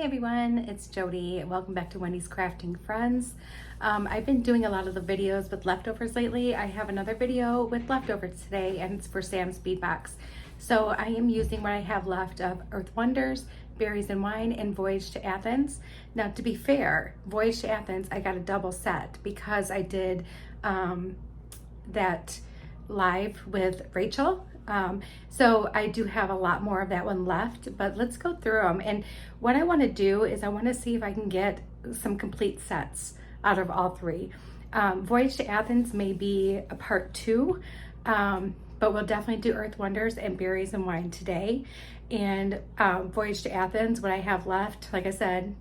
everyone, it's Jody. Welcome back to Wendy's Crafting Friends. I've been doing a lot of the videos with leftovers lately. I have another video with leftovers today, and it's for Sam's Beadbox. So I am using what I have left of Earth Wonders, Berries and Wine, and Voyage to Athens. Now, to be fair, Voyage to Athens, I got a double set because I did that live with Rachel. So I do have a lot more of that one left, but let's go through them. And what I want to do is I want to see if I can get some complete sets out of all three. Voyage to Athens may be a part 2, but we'll definitely do Earth Wonders and Berries and Wine today. And Voyage to Athens, what I have left, like I said,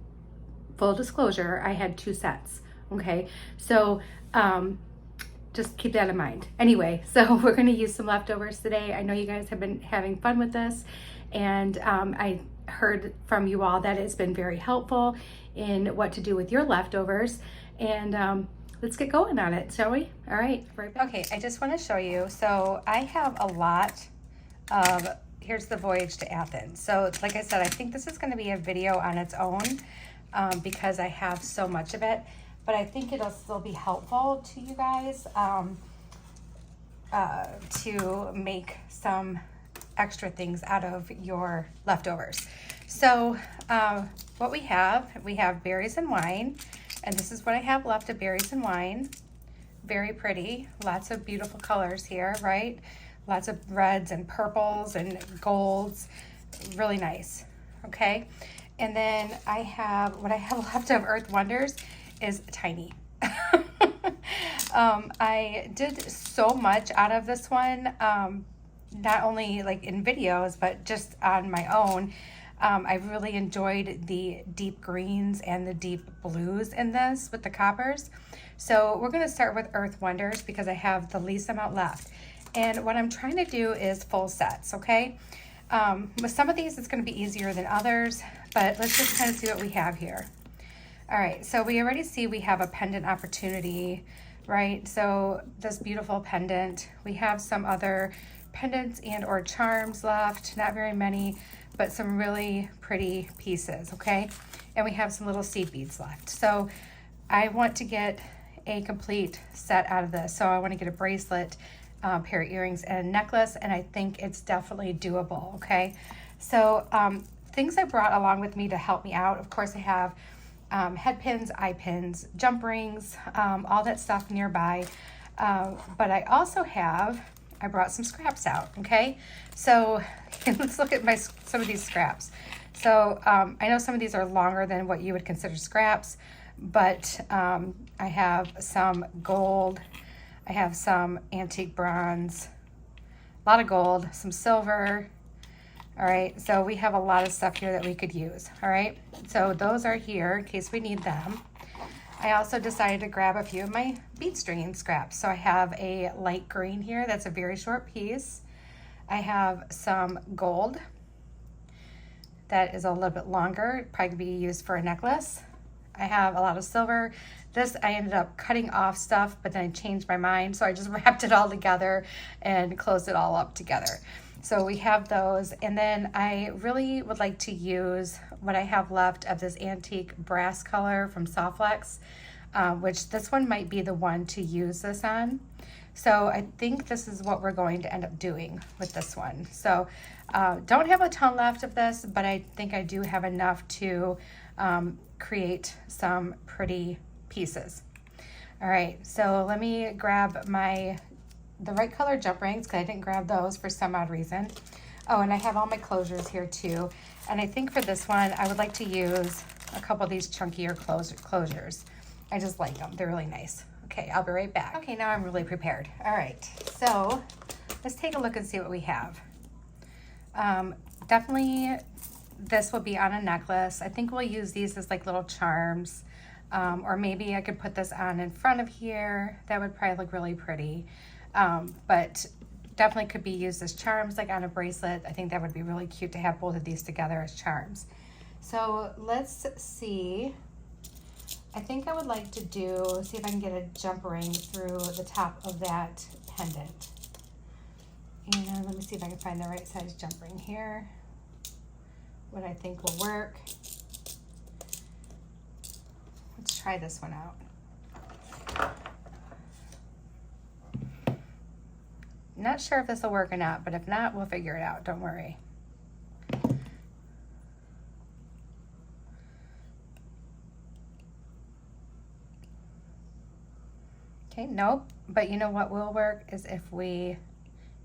full disclosure, I had 2 sets. Okay, so just keep that in mind. Anyway, so we're going to use some leftovers today. I know you guys have been having fun with this, and I heard from you all that it's been very helpful in what to do with your leftovers. And let's get going on it, shall we? All right. Okay, I just want to show you. So I have a lot of, here's the Voyage to Athens. So like I said, I think this is going to be a video on its own because I have so much of it. But I think it'll still be helpful to you guys to make some extra things out of your leftovers. So what we have Berries and Wine, and this is what I have left of Berries and Wine. Very pretty, lots of beautiful colors here, right? Lots of reds and purples and golds, really nice, okay? And then what I have left of Earth Wonders is tiny. I did so much out of this one, not only like in videos, but just on my own. I really enjoyed the deep greens and the deep blues in this with the coppers. So we're going to start with Earth Wonders because I have the least amount left. And what I'm trying to do is full sets, okay? With some of these, it's going to be easier than others, but let's just kind of see what we have here. All right, so we already see we have a pendant opportunity, right? So this beautiful pendant, we have some other pendants and or charms left, not very many, but some really pretty pieces, okay? And we have some little seed beads left. So I want to get a complete set out of this. So I want to get a bracelet, pair of earrings, and a necklace, and I think it's definitely doable, okay? So things I brought along with me to help me out, of course I have head pins, eye pins, jump rings, all that stuff nearby. But I also I brought some scraps out, okay? So let's look at some of these scraps. So I know some of these are longer than what you would consider scraps, but I have some gold, I have some antique bronze, a lot of gold, some silver. All right, so we have a lot of stuff here that we could use, all right? So those are here in case we need them. I also decided to grab a few of my bead stringing scraps. So I have a light green here, that's a very short piece. I have some gold that is a little bit longer, probably could be used for a necklace. I have a lot of silver. This, I ended up cutting off stuff, but then I changed my mind, so I just wrapped it all together and closed it all up together. So we have those, and then I really would like to use what I have left of this antique brass color from Softflex, which this one might be the one to use this on. So I think this is what we're going to end up doing with this one. So don't have a ton left of this, but I think I do have enough to create some pretty pieces. All right, so let me grab the right color jump rings because I didn't grab those for some odd reason. Oh, and I have all my closures here too. And I think for this one, I would like to use a couple of these chunkier closures. I just like them. They're really nice. Okay, I'll be right back. Okay, now I'm really prepared. All right, so let's take a look and see what we have. Definitely this will be on a necklace. I think we'll use these as like little charms. Or maybe I could put this on in front of here. That would probably look really pretty. But definitely could be used as charms, like on a bracelet. I think that would be really cute to have both of these together as charms. So let's see. I think I would like to see if I can get a jump ring through the top of that pendant. And let me see if I can find the right size jump ring here. What I think will work. Let's try this one out. Not sure if this will work or not, but if not, we'll figure it out. Don't worry. Okay, nope. But you know what will work is if we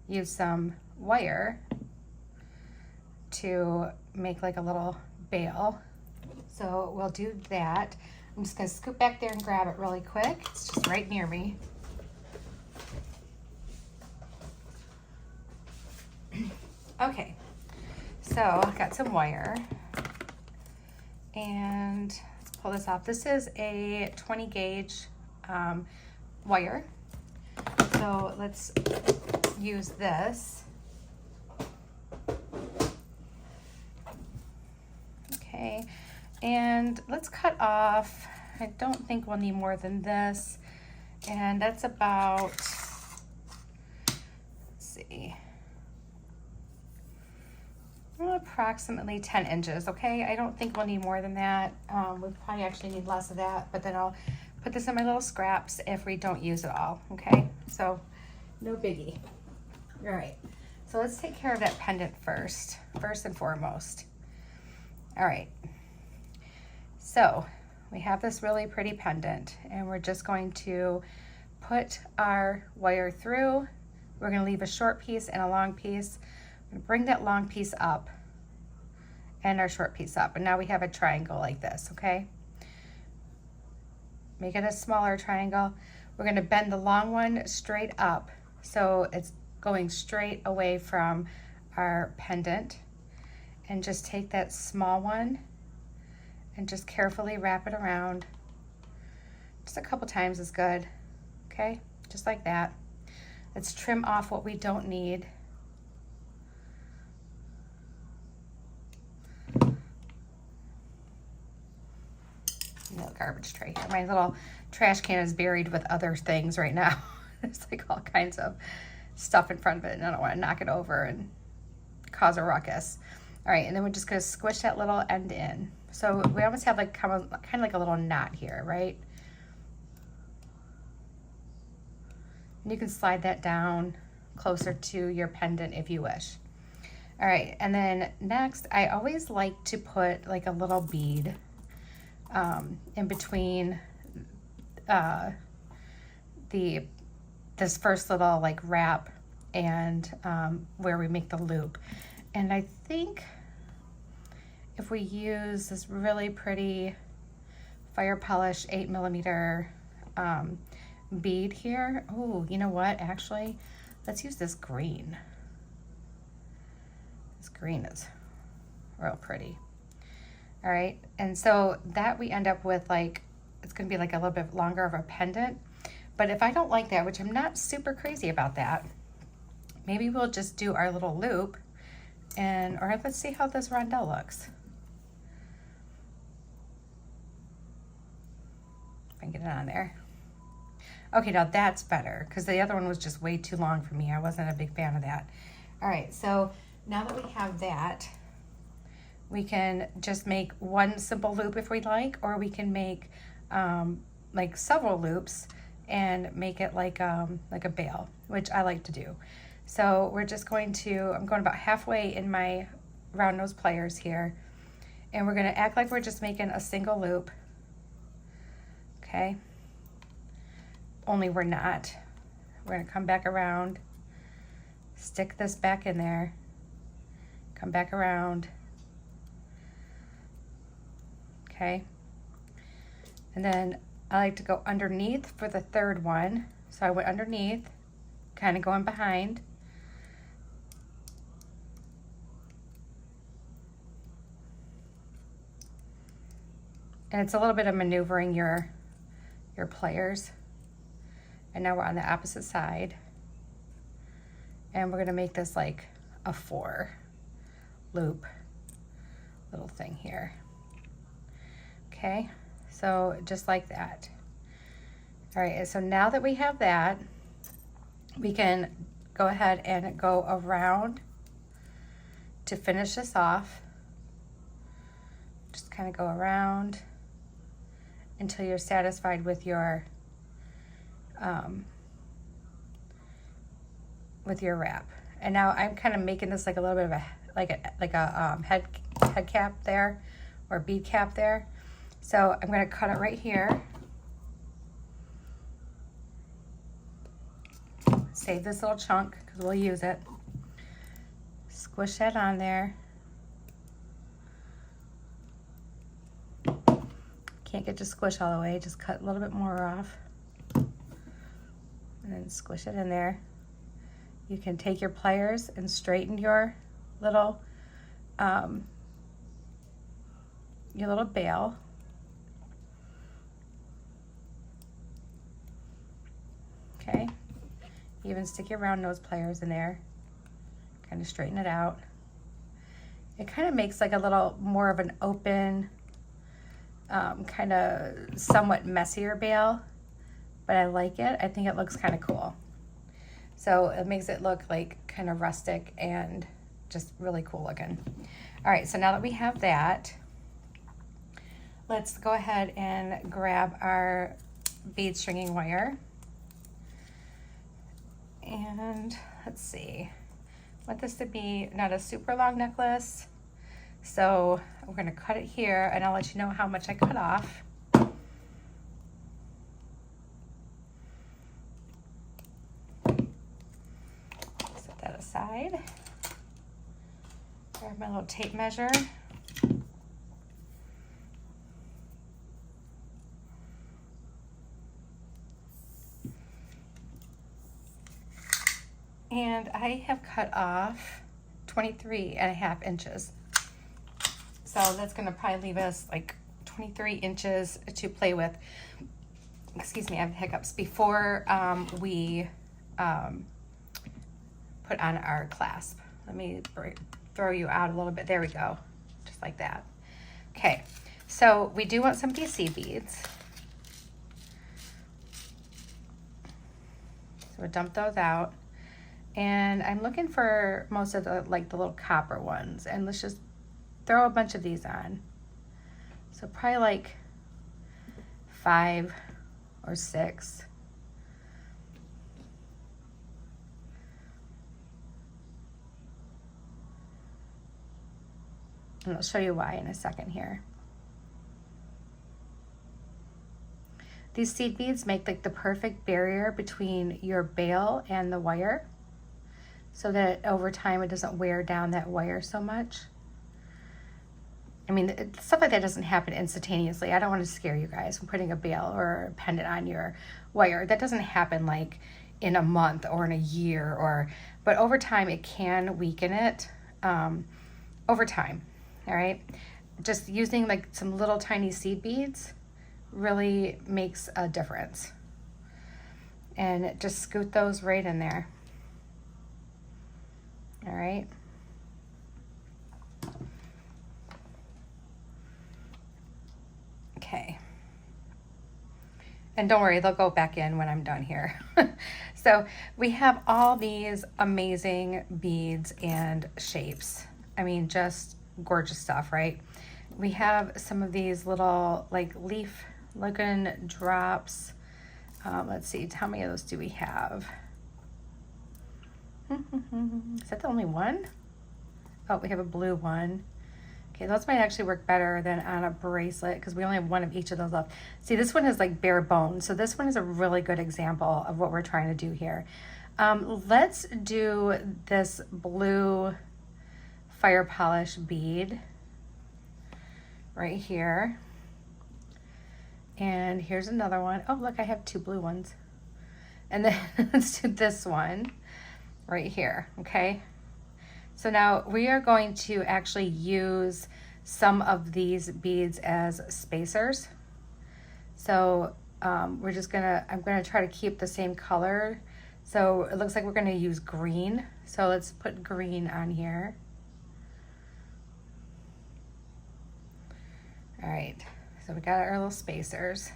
use some wire to make like a little bail. So we'll do that. I'm just gonna scoot back there and grab it really quick. It's just right near me. Okay, so I've got some wire and let's pull this off. This is a 20 gauge wire. So let's use this. Okay, and let's cut off, I don't think we'll need more than this. And that's about, let's see, approximately 10 inches, okay? I don't think we'll need more than that. We'll probably actually need less of that, but then I'll put this in my little scraps if we don't use it all, okay? So, no biggie. All right, so let's take care of that pendant first and foremost. All right, so we have this really pretty pendant and we're just going to put our wire through. We're gonna leave a short piece and a long piece. Bring that long piece up and our short piece up. And now we have a triangle like this, okay? Make it a smaller triangle. We're gonna bend the long one straight up so it's going straight away from our pendant. And just take that small one and just carefully wrap it around. Just a couple times is good, okay? Just like that. Let's trim off what we don't need. Little garbage tray here. My little trash can is buried with other things right now. There's like all kinds of stuff in front of it and I don't want to knock it over and cause a ruckus. All right, and then we're just gonna squish that little end in. So we almost have like kind of like a little knot here, right? And you can slide that down closer to your pendant if you wish. All right, and then next, I always like to put like a little bead in between this first little like wrap and where we make the loop. And I think if we use this really pretty fire polish 8mm bead here. Oh, you know what? Actually, let's use this green. This green is real pretty. All right, and so that we end up with like, it's gonna be like a little bit longer of a pendant. But if I don't like that, which I'm not super crazy about that, maybe we'll just do our little loop or let's see how this rondelle looks. If I can get it on there. Okay, now that's better because the other one was just way too long for me. I wasn't a big fan of that. All right, so now that we have that, we can just make one simple loop if we'd like, or we can make like several loops and make it like a bail, which I like to do. So we're just going to, I'm going about halfway in my round nose pliers here, and we're gonna act like we're just making a single loop, okay? Only we're not. We're gonna come back around, stick this back in there, come back around, okay? And then I like to go underneath for the third one. So I went underneath, kind of going behind. And it's a little bit of maneuvering your pliers. And now we're on the opposite side. And we're gonna make this like a 4 loop little thing here. Okay, so just like that. All right, so now that we have that, we can go ahead and go around to finish this off. Just kind of go around until you're satisfied with your wrap. And now I'm kind of making this like a little bit of a head cap there, or bead cap there. So I'm going to cut it right here. Save this little chunk because we'll use it. Squish that on there. Can't get to squish all the way, just cut a little bit more off. And then squish it in there. You can take your pliers and straighten your little bail. Okay. Even stick your round nose pliers in there. Kind of straighten it out. It kind of makes like a little more of an open, kind of somewhat messier bail, but I like it. I think it looks kind of cool. So it makes it look like kind of rustic and just really cool looking. All right, so now that we have that, let's go ahead and grab our bead stringing wire. And let's see, I want this to be not a super long necklace. So we're gonna cut it here and I'll let you know how much I cut off. Set that aside. Grab my little tape measure. And I have cut off 23.5 inches. So that's gonna probably leave us like 23 inches to play with. Excuse me, I have hiccups. Before we put on our clasp. Let me throw you out a little bit. There we go, just like that. Okay, so we do want some of these seed beads. So we'll dump those out. And I'm looking for most of the little copper ones, and let's just throw a bunch of these on. So probably like 5 or 6. And I'll show you why in a second here. These seed beads make like the perfect barrier between your bail and the wire, so that over time it doesn't wear down that wire so much. I mean, stuff like that doesn't happen instantaneously. I don't want to scare you guys from putting a bail or a pendant on your wire. That doesn't happen like in a month or in a year, but over time it can weaken it over time, all right? Just using like some little tiny seed beads really makes a difference. And just scoot those right in there. All right. Okay. And don't worry, they'll go back in when I'm done here. So we have all these amazing beads and shapes. I mean, just gorgeous stuff, right? We have some of these little like leaf looking drops. Let's see, how many of those do we have? Is that the only one? Oh, we have a blue one. Okay, those might actually work better than on a bracelet because we only have one of each of those left. See, this one is like bare bone. So this one is a really good example of what we're trying to do here. Let's do this blue fire polish bead right here. And here's another one. Oh, look, I have 2 blue ones. And then let's do this one right here, okay? So now we are going to actually use some of these beads as spacers. So we're just I'm gonna try to keep the same color. So it looks like we're gonna use green. So let's put green on here. All right, so we got our little spacers.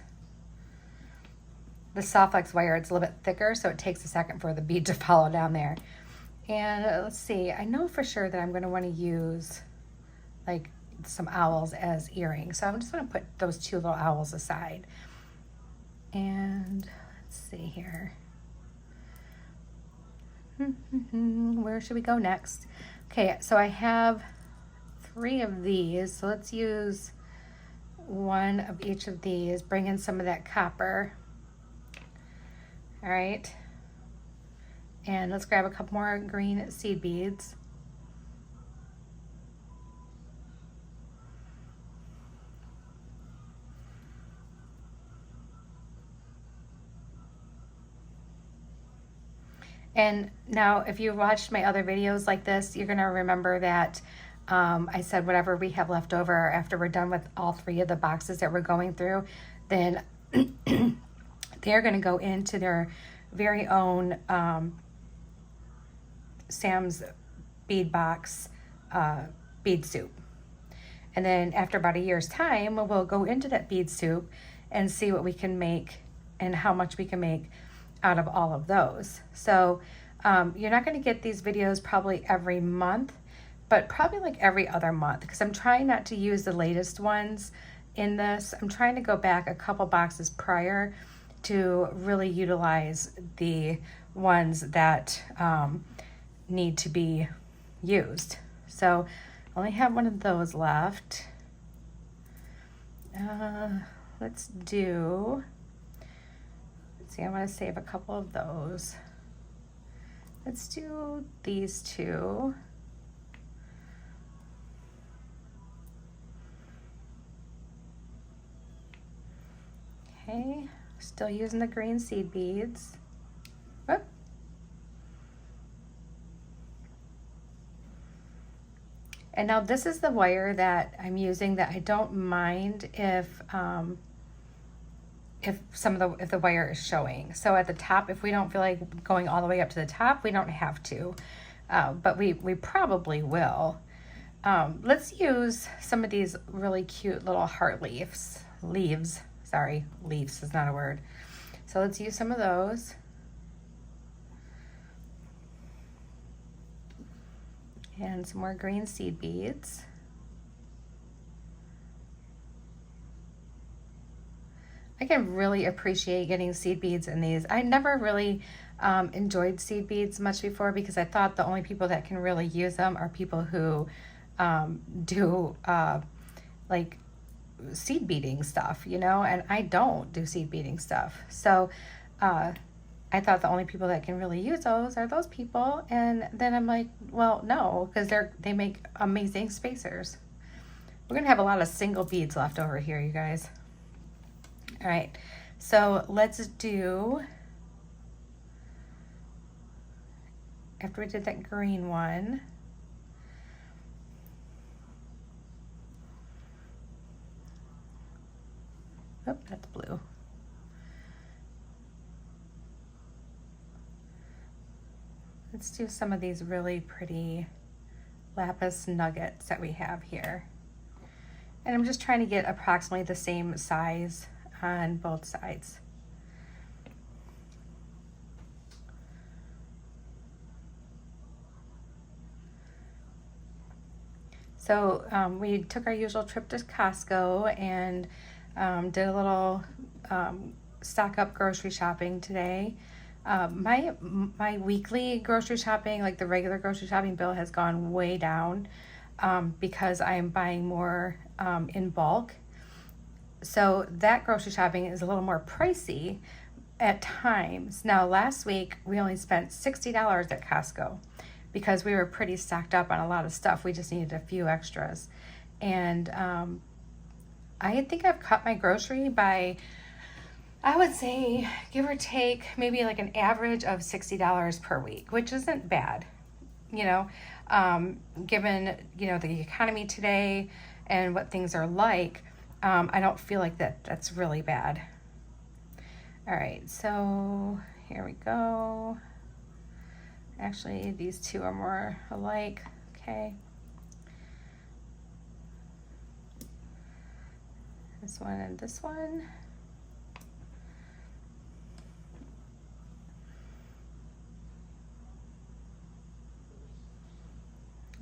The Softflex wire, it's a little bit thicker, so it takes a second for the bead to follow down there. And let's see, I know for sure that I'm gonna wanna use like some owls as earrings. So I'm just going to put those two little owls aside. And let's see here. Where should we go next? Okay, so I have 3 of these. So let's use 1 of each of these. Bring in some of that copper. All right. And let's grab a couple more green seed beads. And now if you watched my other videos like this, you're gonna remember that I said whatever we have left over after we're done with all 3 of the boxes that we're going through, then they're gonna go into their very own Sam's Beadbox bead soup. And then after about a year's time, we'll go into that bead soup and see what we can make and how much we can make out of all of those. So you're not going to get these videos probably every month, but probably like every other month, because I'm trying not to use the latest ones in this. I'm trying to go back a couple boxes prior to really utilize the ones that need to be used. So I only have 1 of those left. Let's see, I want to save a couple of those. Let's do these 2. Okay, still using the green seed beads. Whoop. And now this is the wire that I'm using that I don't mind if the wire is showing. So at the top, if we don't feel like going all the way up to the top, we don't have to, but we probably will. Let's use some of these really cute little heart leaves. Sorry, leaves is not a word. So let's use some of those. And some more green seed beads. I can really appreciate getting seed beads in these. I never really enjoyed seed beads much before because I thought the only people that can really use them are people who do like seed beading stuff, you know, and I don't do seed beading stuff. So I thought the only people that can really use those are those people. And then I'm like, well, no, because they make amazing spacers. We're gonna have a lot of single beads left over here, you guys. All right, so let's do, after we did that green one, oh, that's blue. Let's do some of these really pretty lapis nuggets that we have here. And I'm just trying to get approximately the same size on both sides. So we took our usual trip to Costco and did a little stock up grocery shopping today. My weekly grocery shopping, like the regular grocery shopping bill, has gone way down because I am buying more in bulk. So that grocery shopping is a little more pricey at times. Now, last week we only spent $60 at Costco because we were pretty stocked up on a lot of stuff. We just needed a few extras. And I think I've cut my grocery by, I would say, give or take, maybe like an average of $60 per week, which isn't bad, you know, given, you know, the economy today and what things are like. I don't feel like that's really bad. All right, so here we go. Actually, these 2 are more alike. Okay. This one and this one.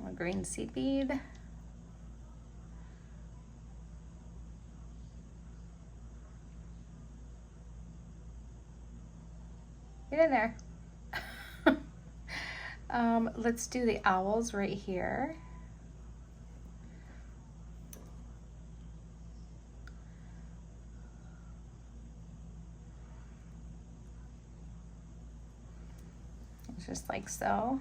A green seed bead. Get in there. Let's do the owls right here. Just like so.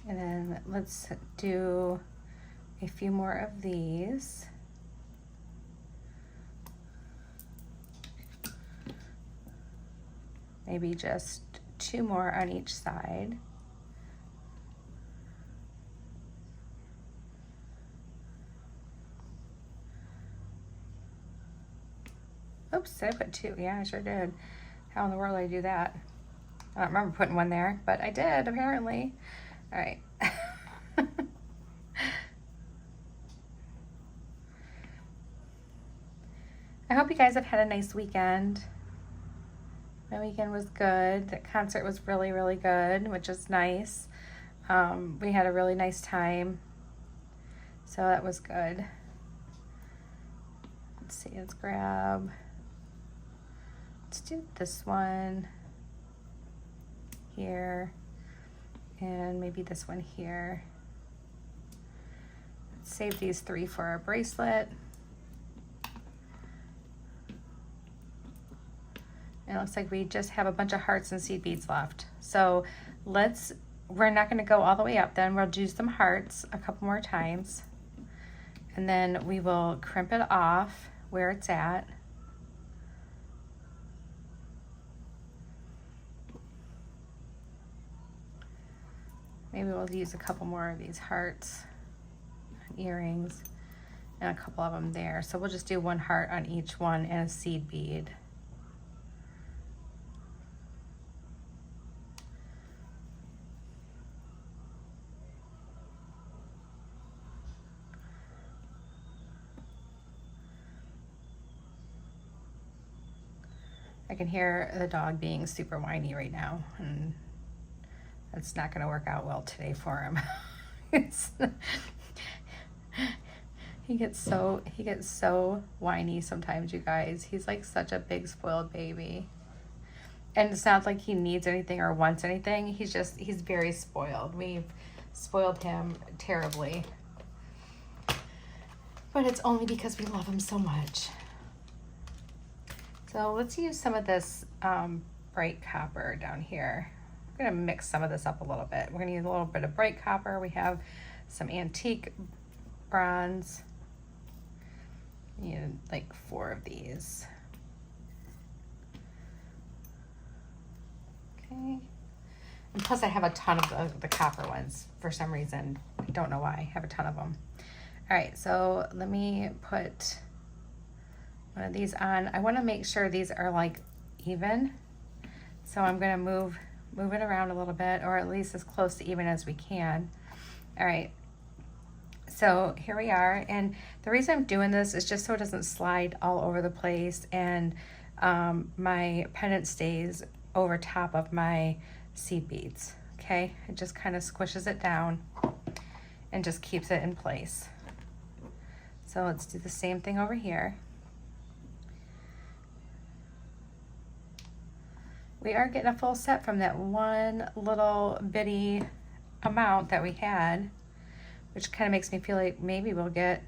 And then let's do a few more of these. Maybe just 2 more on each side. Oops, did I put 2? Yeah, I sure did. How in the world did I do that? I don't remember putting 1 there, but I did apparently. All right. I hope you guys have had a nice weekend. My weekend was good. The concert was really, really good, which is nice. We had a really nice time, so that was good. Let's see, let's do this one here, and maybe this one here. Let's save these 3 for our bracelet. And it looks like we just have a bunch of hearts and seed beads left. So we're not gonna go all the way up then. We'll do some hearts a couple more times. And then we will crimp it off where it's at. Maybe we'll use a couple more of these hearts, earrings, and a couple of them there. So we'll just do 1 heart on each one and a seed bead. I can hear the dog being super whiny right now, and that's not going to work out well today for him. He gets so whiny sometimes, you guys. He's like such a big spoiled baby. And it's not like he needs anything or wants anything. He's very spoiled. We've spoiled him terribly. But it's only because we love him so much. So let's use some of this bright copper down here. I'm gonna mix some of this up a little bit. We're gonna use a little bit of bright copper. We have some antique bronze. Need like 4 of these. Okay. And plus I have a ton of the copper ones for some reason. I don't know why. I have a ton of them. All right, so let me put one of these on. I want to make sure these are like even. So I'm going to move it around a little bit, or at least as close to even as we can. All right. So here we are. And the reason I'm doing this is just so it doesn't slide all over the place, and my pendant stays over top of my seed beads. Okay. It just kind of squishes it down and just keeps it in place. So let's do the same thing over here. We are getting a full set from that one little bitty amount that we had, which kind of makes me feel like maybe we'll get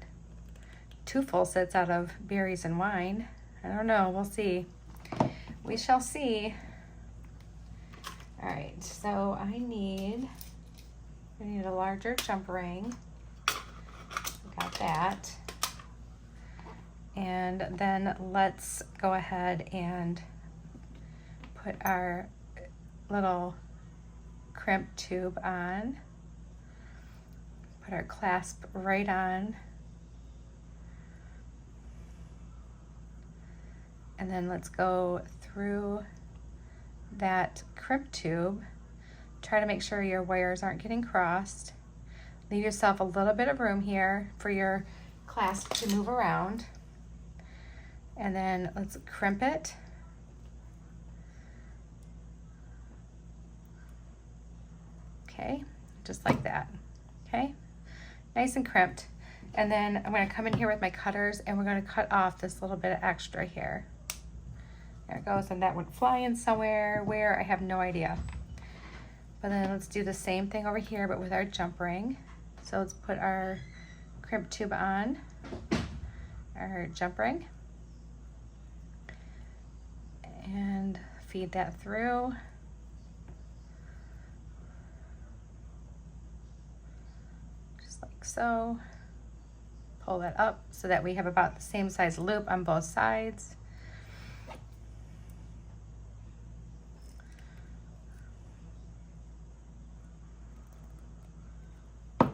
2 full sets out of berries and wine. I don't know, we'll see. We shall see. All right, so I need a larger jump ring. Got that. And then let's go ahead and put our little crimp tube on. Put our clasp right on. And then let's go through that crimp tube. Try to make sure your wires aren't getting crossed. Leave yourself a little bit of room here for your clasp to move around. And then let's crimp it. Okay, just like that. Okay, nice and crimped. And then I'm going to come in here with my cutters and we're going to cut off this little bit of extra here. There it goes, and that went flying somewhere where I have no idea. But then let's do the same thing over here, but with our jump ring. So let's put our crimp tube on, our jump ring, and feed that through. Just like so. Pull that up so that we have about the same size loop on both sides. All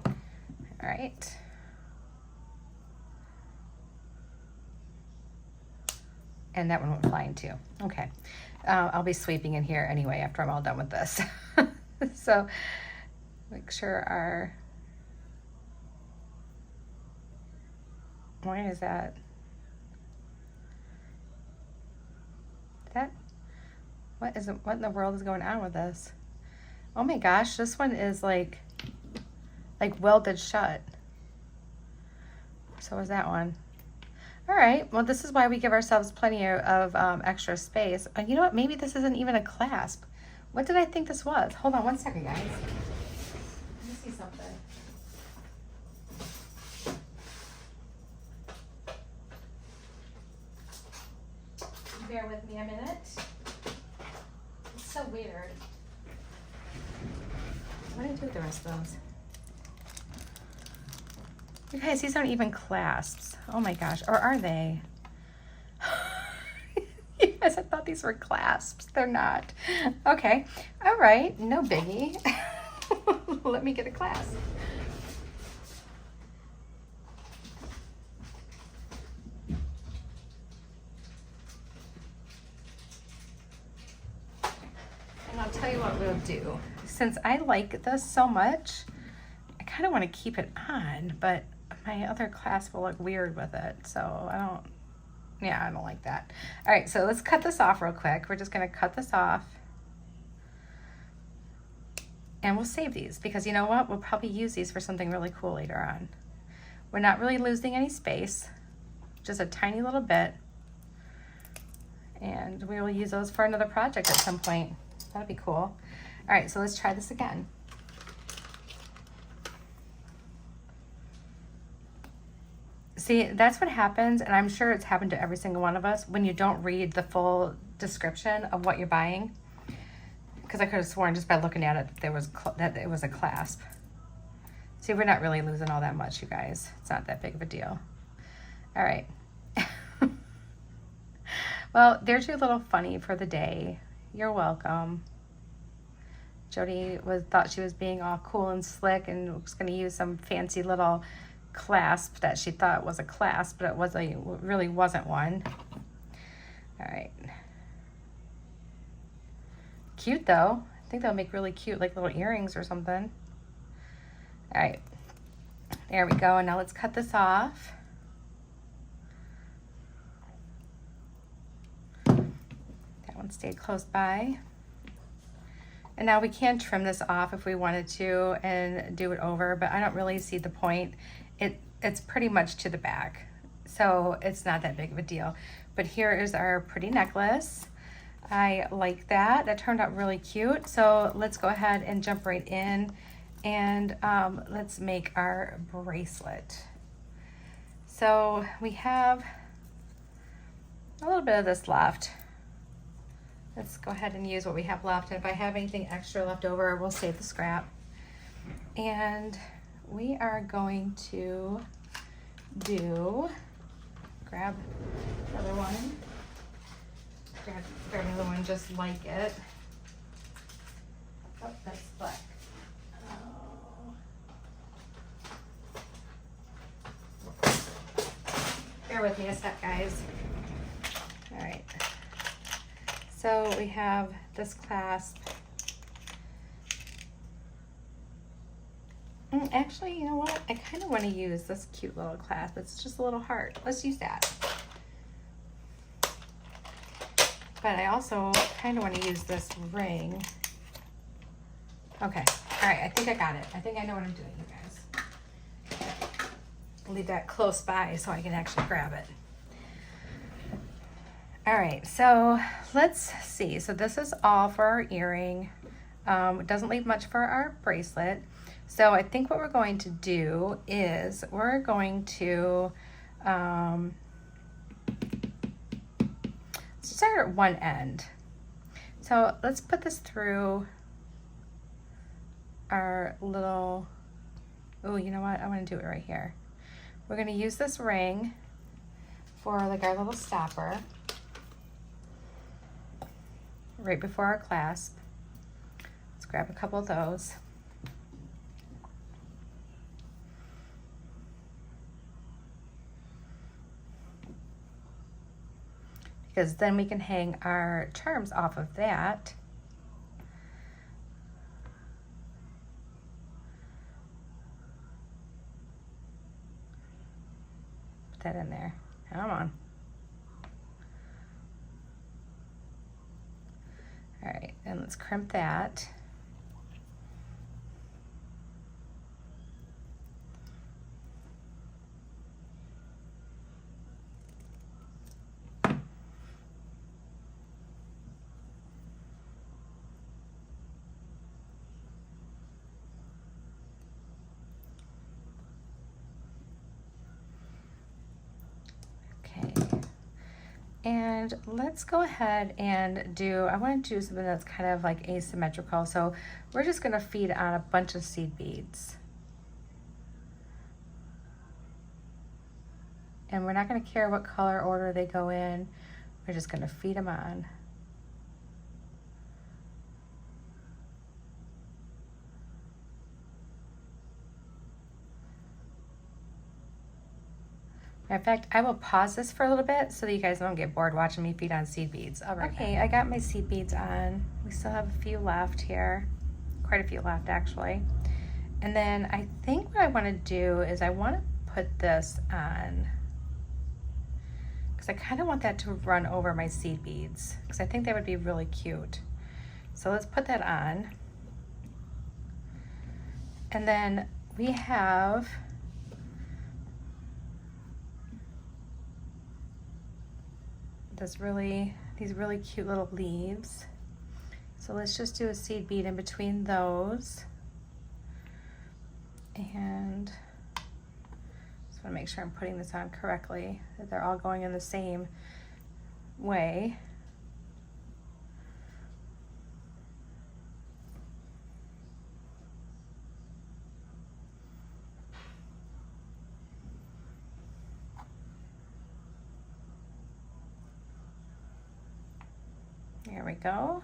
right. And that one went flying too. Okay. I'll be sweeping in here anyway after I'm all done with this. So make sure our, why is that? What in the world is going on with this? Oh my gosh, this one is like welded shut. So is that one. All right, well, this is why we give ourselves plenty of extra space. You know what, maybe this isn't even a clasp. What did I think this was? Hold on one second, guys. Let me see something. Bear with me a minute. It's so weird. What do I do with the rest of those? You guys, these aren't even clasps. Oh my gosh, or are they? You guys, I thought these were clasps. They're not. Okay, all right, no biggie. Let me get a clasp. And I'll tell you what we'll do. Since I like this so much, I kind of want to keep it on, but my other clasp will look weird with it, so I don't like that. All right, so let's cut this off real quick. We're just gonna cut this off and we'll save these because you know what? We'll probably use these for something really cool later on. We're not really losing any space, just a tiny little bit, and we will use those for another project at some point. That'd be cool. All right, so let's try this again. See, that's what happens, and I'm sure it's happened to every single one of us when you don't read the full description of what you're buying. Because I could have sworn just by looking at it that it was a clasp. See, we're not really losing all that much, you guys. It's not that big of a deal. All right. Well, there's your little funny for the day. You're welcome. Jody thought she was being all cool and slick and was going to use some fancy little clasp that she thought was a clasp, but it really wasn't one. All right. Cute though. I think they'll make really cute like little earrings or something. All right. There we go. And now let's cut this off. That one stayed close by. And now we can trim this off if we wanted to and do it over, but I don't really see the point. It's pretty much to the back, so it's not that big of a deal. But here is our pretty necklace. I like that. That turned out really cute. So let's go ahead and jump right in and let's make our bracelet. So we have a little bit of this left. Let's go ahead and use what we have left. And if I have anything extra left over, we'll save the scrap. And we are going to grab another one. Grab another one just like it. Oh, that's black. Oh. Bear with me a sec, guys. All right. So we have this clasp. Actually, you know what? I kind of want to use this cute little clasp. It's just a little heart. Let's use that. But I also kind of want to use this ring. Okay, All right, I think I got it. I think I know what I'm doing, you guys. I'll leave that close by so I can actually grab it. All right, so let's see. So this is all for our earring. It doesn't leave much for our bracelet. So I think what we're going to do is we're going to start at one end. So let's put this through our little, oh, you know what? I want to do it right here. We're going to use this ring for like our little stopper right before our clasp. Let's grab a couple of those. Because then we can hang our charms off of that. Put that in there. Come on. All right, and let's crimp that. And let's go ahead and do, I want to do something that's kind of like asymmetrical. So we're just going to feed on a bunch of seed beads. And we're not going to care what color order they go in. We're just going to feed them on. In fact, I will pause this for a little bit so that you guys don't get bored watching me feed on seed beads. All right. Okay, I got my seed beads on. We still have a few left here. Quite a few left, actually. And then I think what I want to do is I want to put this on because I kind of want that to run over my seed beads because I think that would be really cute. So let's put that on. And then we have these really cute little leaves. So let's just do a seed bead in between those. And just want to make sure I'm putting this on correctly, that they're all going in the same way. There we go.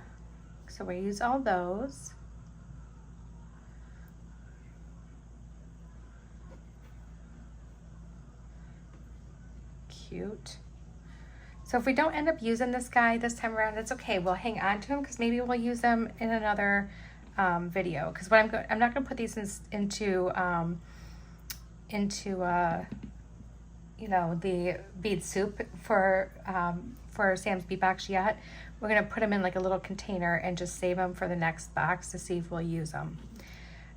So we use all those. Cute. So if we don't end up using this guy this time around, that's okay. We'll hang on to him because maybe we'll use them in another video. Because what I'm not going to put these into you know, the bead soup for Sam's Beadbox yet. We're going to put them in like a little container and just save them for the next box to see if we'll use them.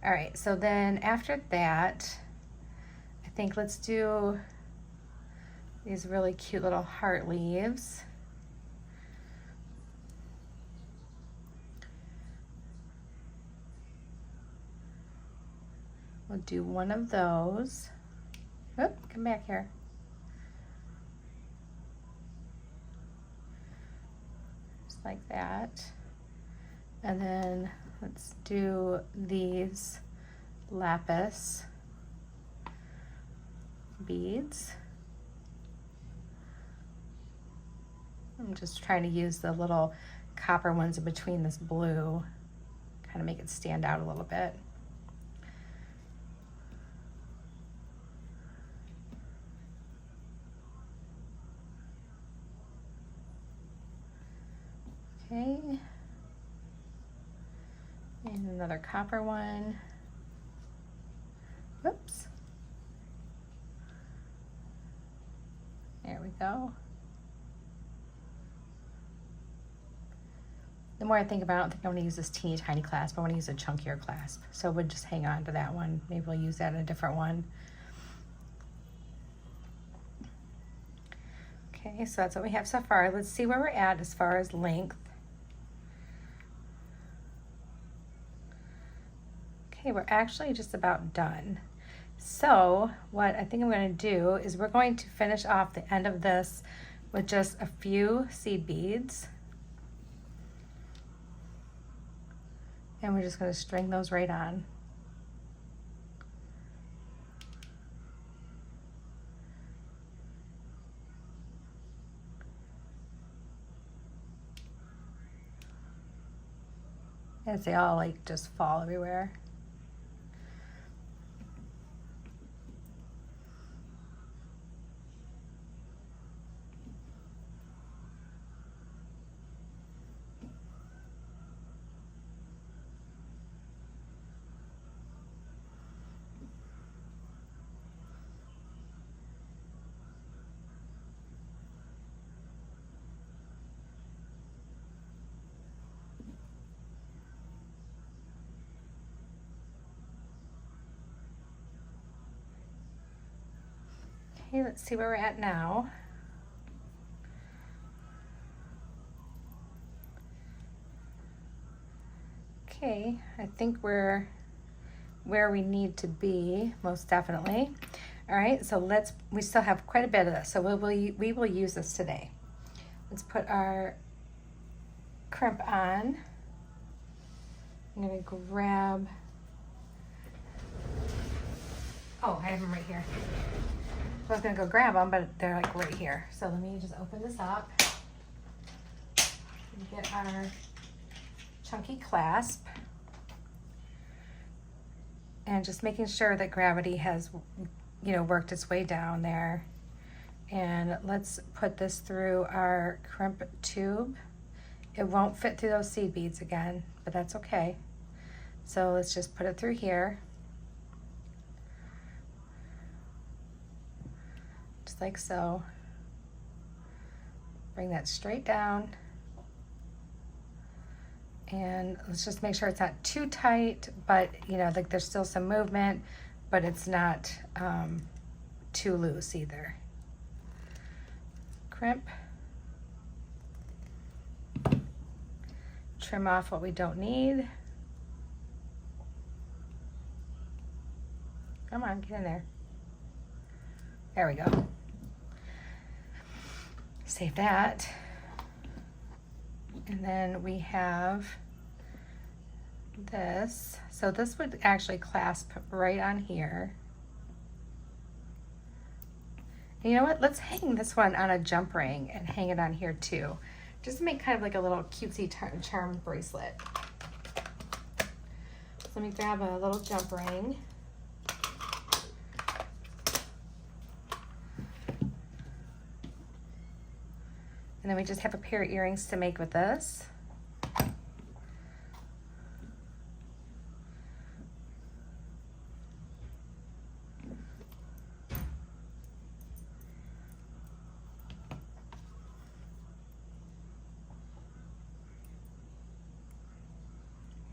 All right, so then after that, I think let's do these really cute little heart leaves. We'll do one of those. Oh, come back here. Like that. And then let's do these lapis beads. I'm just trying to use the little copper ones in between this blue, kind of make it stand out a little bit. Okay, and another copper one. Whoops. There we go. The more I think about it, I don't think I want to use this teeny tiny clasp. I want to use a chunkier clasp. So we'll just hang on to that one. Maybe we'll use that in a different one. Okay, so that's what we have so far. Let's see where we're at as far as length. Okay, we're actually just about done. So what I think I'm going to do is we're going to finish off the end of this with just a few seed beads. And we're just going to string those right on. As they all like just fall everywhere. Okay, let's see where we're at now. Okay, I think we're where we need to be, most definitely. All right, so we still have quite a bit of this, so we will use this today. Let's put our crimp on. I'm gonna grab, oh, I have them right here. I was gonna go grab them, but they're like right here. So let me just open this up and get our chunky clasp. And just making sure that gravity has, worked its way down there. And let's put this through our crimp tube. It won't fit through those seed beads again, but that's okay. So let's just put it through here. Just like so. Bring that straight down. And let's just make sure it's not too tight, but like there's still some movement, but it's not too loose either. Crimp. Trim off what we don't need. Come on, get in there. There we go. Save that. And then we have this. So this would actually clasp right on here. And you know what? Let's hang this one on a jump ring and hang it on here too. Just to make kind of like a little cutesy charm bracelet. So let me grab a little jump ring. And then we just have a pair of earrings to make with this.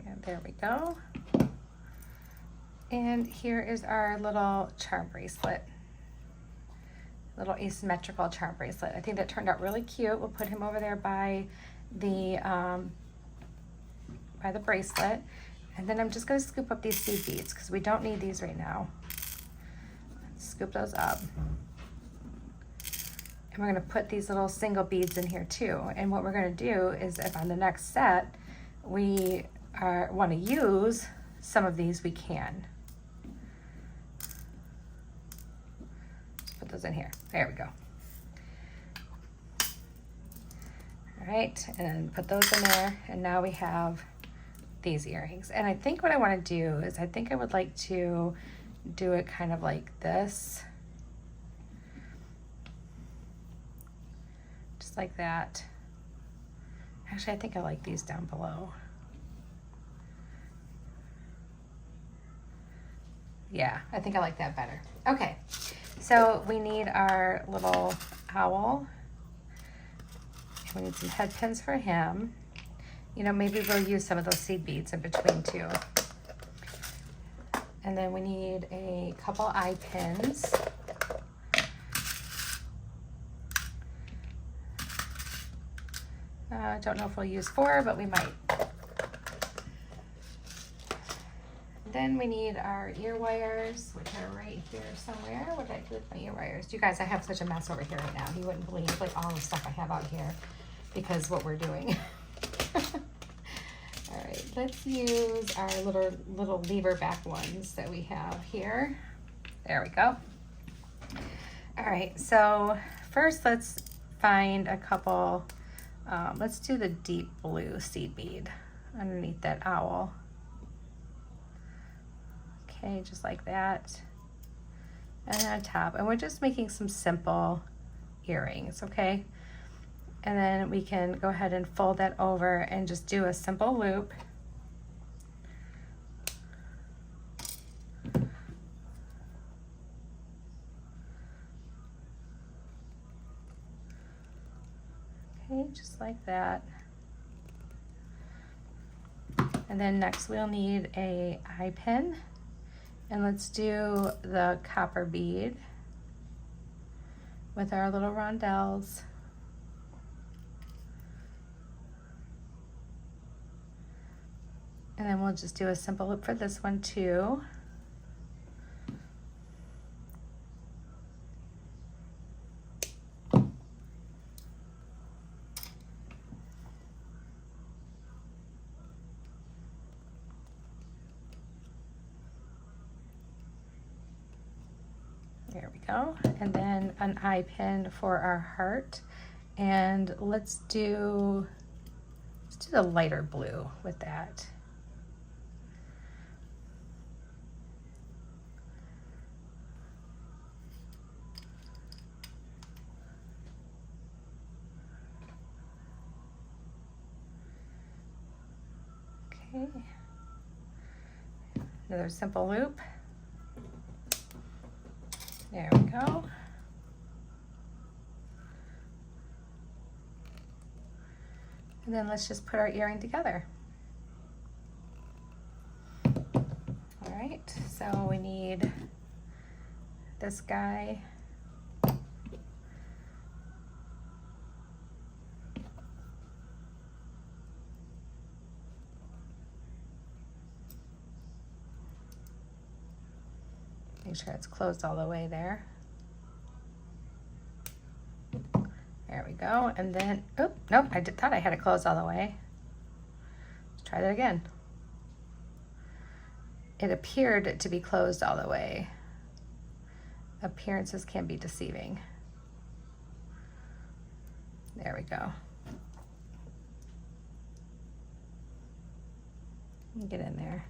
And there we go. And here is our little charm bracelet. Little asymmetrical charm bracelet. I think that turned out really cute. We'll put him over there by the bracelet. And then I'm just going to scoop up these seed beads because we don't need these right now. Let's scoop those up. And we're going to put these little single beads in here too. And what we're going to do is if on the next set we want to use some of these, we can. Put those in here. There we go. All right, and put those in there. And now we have these earrings. And I think what I want to do is I think I would like to do it kind of like this. Just like that. Actually, I think I like these down below. Yeah, I think I like that better. Okay, so we need our little owl. We need some head pins for him. You know, maybe we'll use some of those seed beads in between too. And then we need a couple eye pins. I don't know if we'll use 4, but we might. Then we need our ear wires, which are right here somewhere. What did I do with my ear wires? You guys, I have such a mess over here right now. You wouldn't believe like all the stuff I have out here because what we're doing. All right, let's use our little lever back ones that we have here. There we go. All right, so first let's find a couple, let's do the deep blue seed bead underneath that owl. Okay, just like that. And on top, and we're just making some simple earrings, okay? And then we can go ahead and fold that over and just do a simple loop. Okay, just like that. And then next we'll need a eye pin. And let's do the copper bead with our little rondelles. And then we'll just do a simple loop for this one too. There we go. And then an eye pin for our heart. And let's do the lighter blue with that. Okay. Another simple loop. There we go. And then let's just put our earring together. All right, so we need this guy. Make sure it's closed all the way there. There we go. And then, oh, nope, thought I had it closed all the way. Let's try that again. It appeared to be closed all the way. Appearances can be deceiving. There we go. Get in there.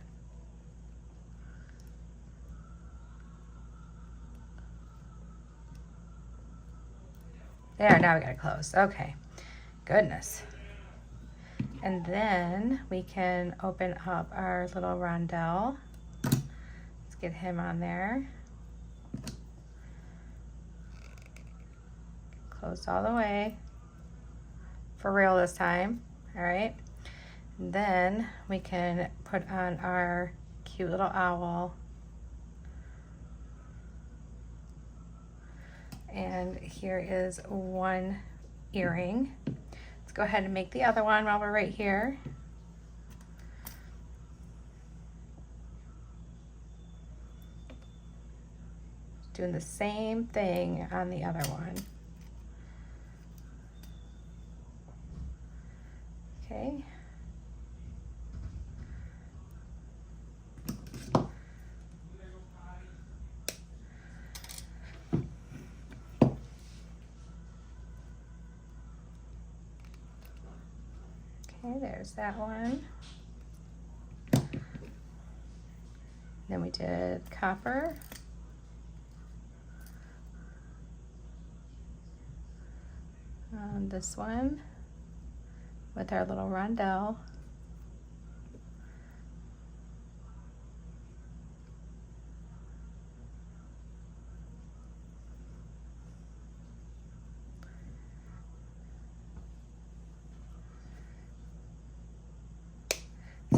There, now we got it closed. Okay, goodness. And then we can open up our little rondelle. Let's get him on there. Closed all the way. For real this time, all right? And then we can put on our cute little owl. And here is one earring. Let's go ahead and make the other one while we're right here. Doing the same thing on the other one. Okay. Okay, there's that one. Then we did copper. On this one with our little rondelle.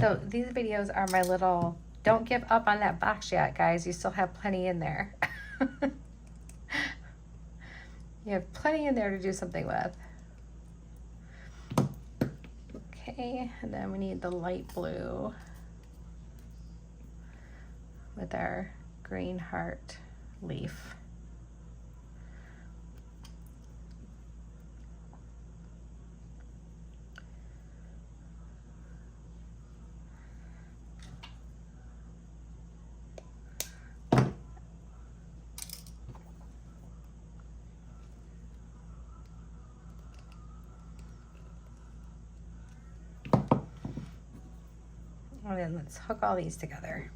So these videos are my little, don't give up on that box yet, guys. You still have plenty in there. You have plenty in there to do something with. Okay, and then we need the light blue with our green heart leaf. And then let's hook all these together.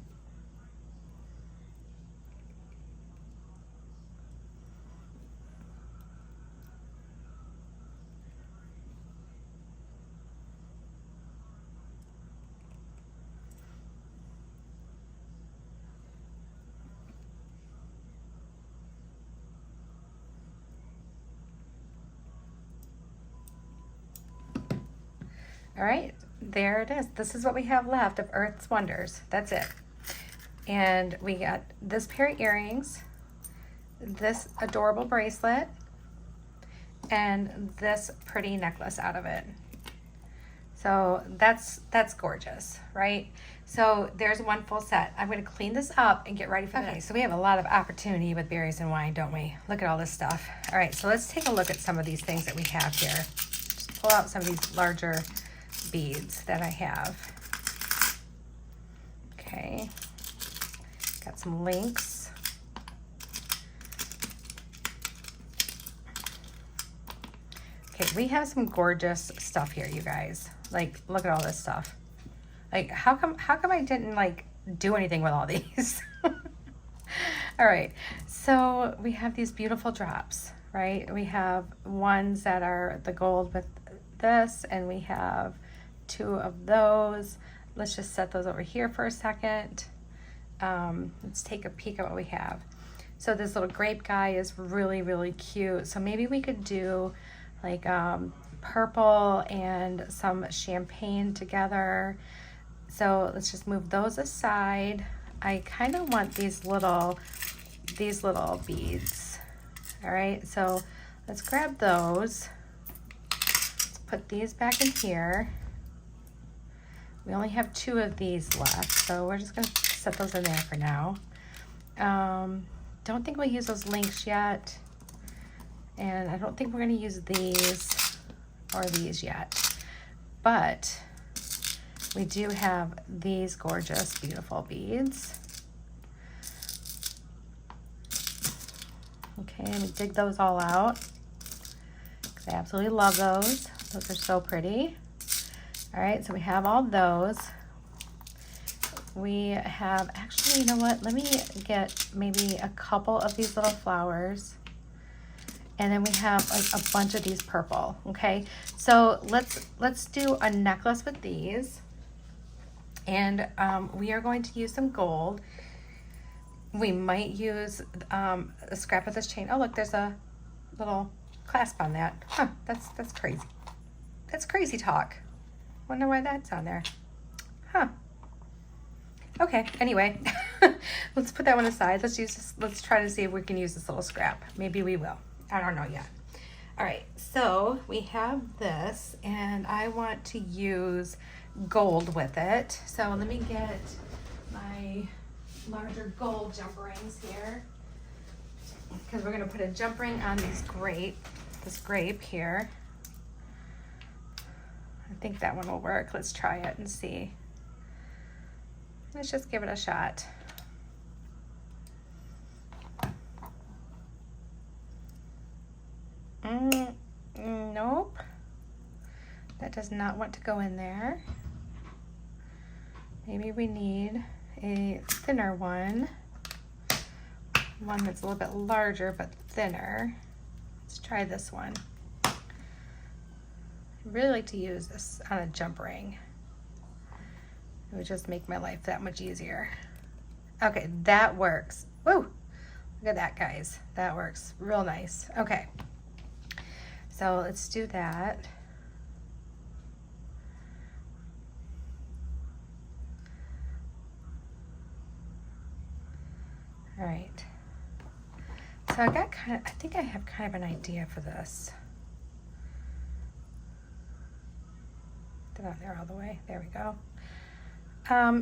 All right, there it is. This is what we have left of Earth's Wonders. That's it. And we got this pair of earrings, this adorable bracelet, and this pretty necklace out of it. So that's gorgeous, right? So there's one full set. I'm going to clean this up and get ready for this. Okay, so we have a lot of opportunity with berries and wine, don't we? Look at all this stuff. All right, so let's take a look at some of these things that we have here. Just pull out some of these larger beads that I have. Okay, got some links. Okay, we have some gorgeous stuff here, you guys. Like, look at all this stuff. Like, how come I didn't like do anything with all these? All right, so we have these beautiful drops, right? We have ones that are the gold with this, and we have 2 of those. Let's just set those over here for a second. Let's take a peek at what we have. So this little grape guy is really, really cute. So maybe we could do like purple and some champagne together. So let's just move those aside. I kind of want these little beads. All right, so let's grab those. Let's put these back in here. We only have 2 of these left, so we're just gonna set those in there for now. Don't think we'll use those links yet. And I don't think we're gonna use these or these yet. But we do have these gorgeous, beautiful beads. Okay, let me dig those all out, because I absolutely love those. Those are so pretty. All right, so we have all those. We have, actually, you know what? Let me get maybe a couple of these little flowers. And then we have like a bunch of these purple, okay? So let's do a necklace with these. And we are going to use some gold. We might use a scrap of this chain. Oh, look, there's a little clasp on that. Huh, that's crazy. That's crazy talk. Wonder why that's on there. Huh. Okay, anyway, let's put that one aside. Let's use this. Let's try to see if we can use this little scrap. Maybe we will. I don't know yet. All right, so we have this, and I want to use gold with it. So let me get my larger gold jump rings here, because we're gonna put a jump ring on this grape here. I think that one will work. Let's try it and see. Let's just give it a shot. Nope. That does not want to go in there. Maybe we need a thinner one. One that's a little bit larger but thinner. Let's try this one. I really like to use this on a jump ring. It would just make my life that much easier. Okay, that works. Woo! Look at that, guys. That works real nice. Okay. So let's do that. All right. So I got I think I have kind of an idea for this. Get out there all the way. There we go.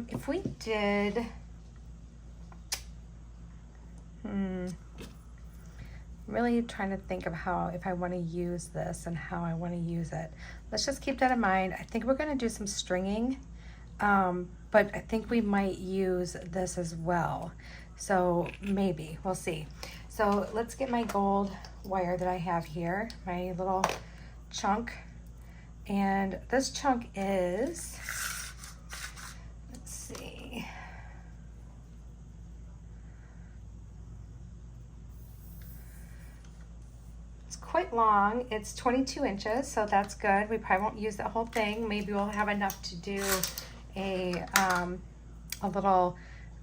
If we did, really trying to think of how, if I want to use this and how I want to use it. Let's just keep that in mind. I think we're going to do some stringing, but I think we might use this as well. So maybe, we'll see. So let's get my gold wire that I have here, my little chunk. And this chunk is, let's see, it's quite long. It's 22 inches, so that's good. We probably won't use the whole thing. Maybe we'll have enough to do a little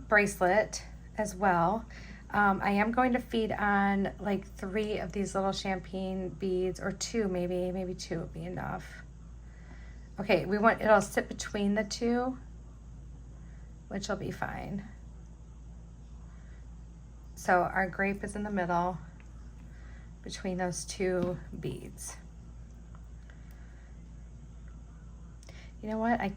bracelet as well. I am going to feed on like 3 of these little champagne beads, or 2 maybe 2 would be enough. Okay, it'll sit between the 2, which will be fine. So our grape is in the middle between those 2 beads. You know what? I'm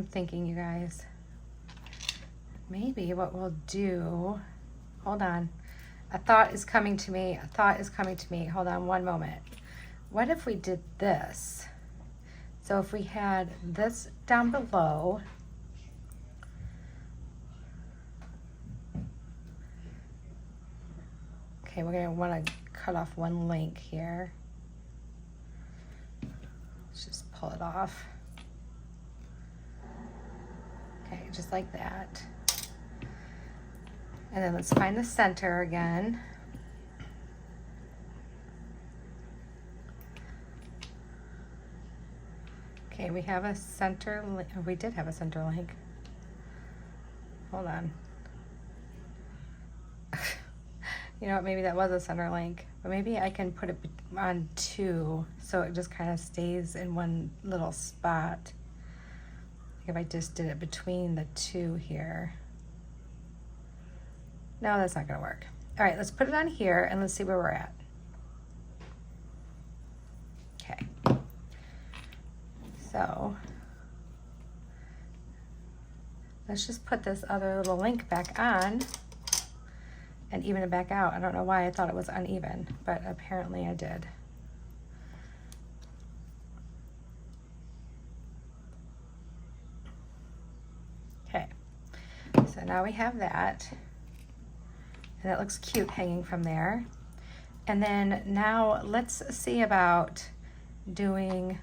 thinking, you guys, maybe what we'll do, hold on. A thought is coming to me. Hold on one moment. What if we did this? So if we had this down below, okay, we're gonna wanna cut off one link here. Let's just pull it off. Okay, just like that. And then let's find the center again. Okay, we have a center link. Oh, we did have a center link. Hold on. You know what, maybe that was a center link, but maybe I can put it on 2 so it just kind of stays in one little spot. If I just did it between the 2 here. No, that's not gonna work. All right, let's put it on here and let's see where we're at. Okay. So let's just put this other little link back on and even it back out. I don't know why I thought it was uneven, but apparently I did. Okay, so now we have that. And it looks cute hanging from there. And then now let's see about doing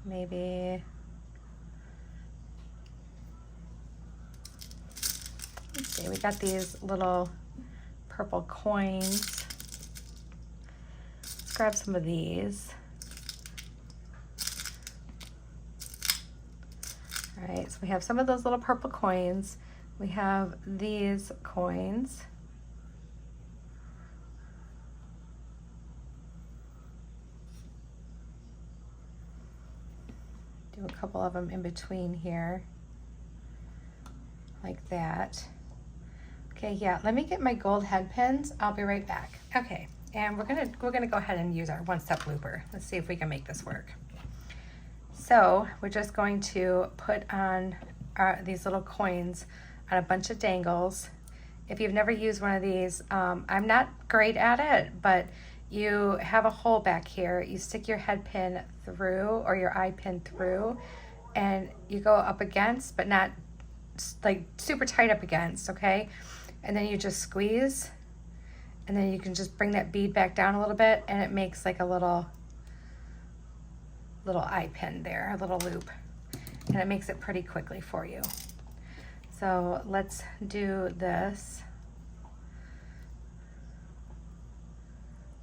maybe, let's see, we got these little purple coins. Let's grab some of these. All right, so we have some of those little purple coins. We have these coins. Do a couple of them in between here, like that. Okay, yeah, let me get my gold head pins. I'll be right back. Okay, and we're gonna go ahead and use our one-step looper. Let's see if we can make this work. So we're just going to put on these little coins on a bunch of dangles. If you've never used one of these, I'm not great at it, but you have a hole back here. You stick your head pin through or your eye pin through, and you go up against, but not like super tight up against, okay? And then you just squeeze, and then you can just bring that bead back down a little bit, and it makes like a little eye pin there, a little loop, and it makes it pretty quickly for you. So let's do this.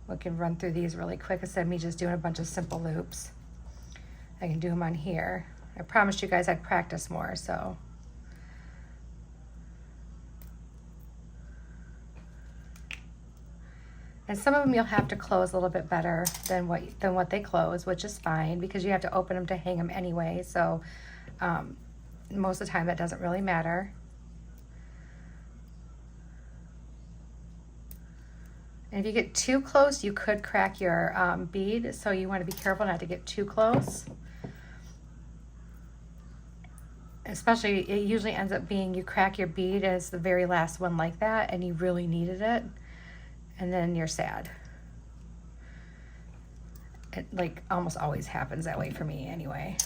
We can run through these really quick instead of me just doing a bunch of simple loops. I can do them on here. I promised you guys I'd practice more, so. And some of them you'll have to close a little bit better than what they close, which is fine because you have to open them to hang them anyway. So most of the time that doesn't really matter. And if you get too close, you could crack your bead. So you want to be careful not to get too close. Especially, it usually ends up being you crack your bead as the very last one like that, and you really needed it. And then you're sad. It like almost always happens that way for me anyway.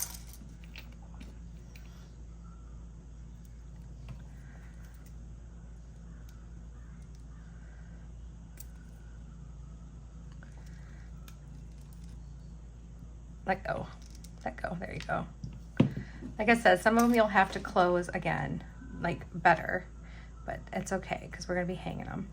Let go, there you go. Like I said, some of them you'll have to close again, like better, but it's okay because we're gonna be hanging them.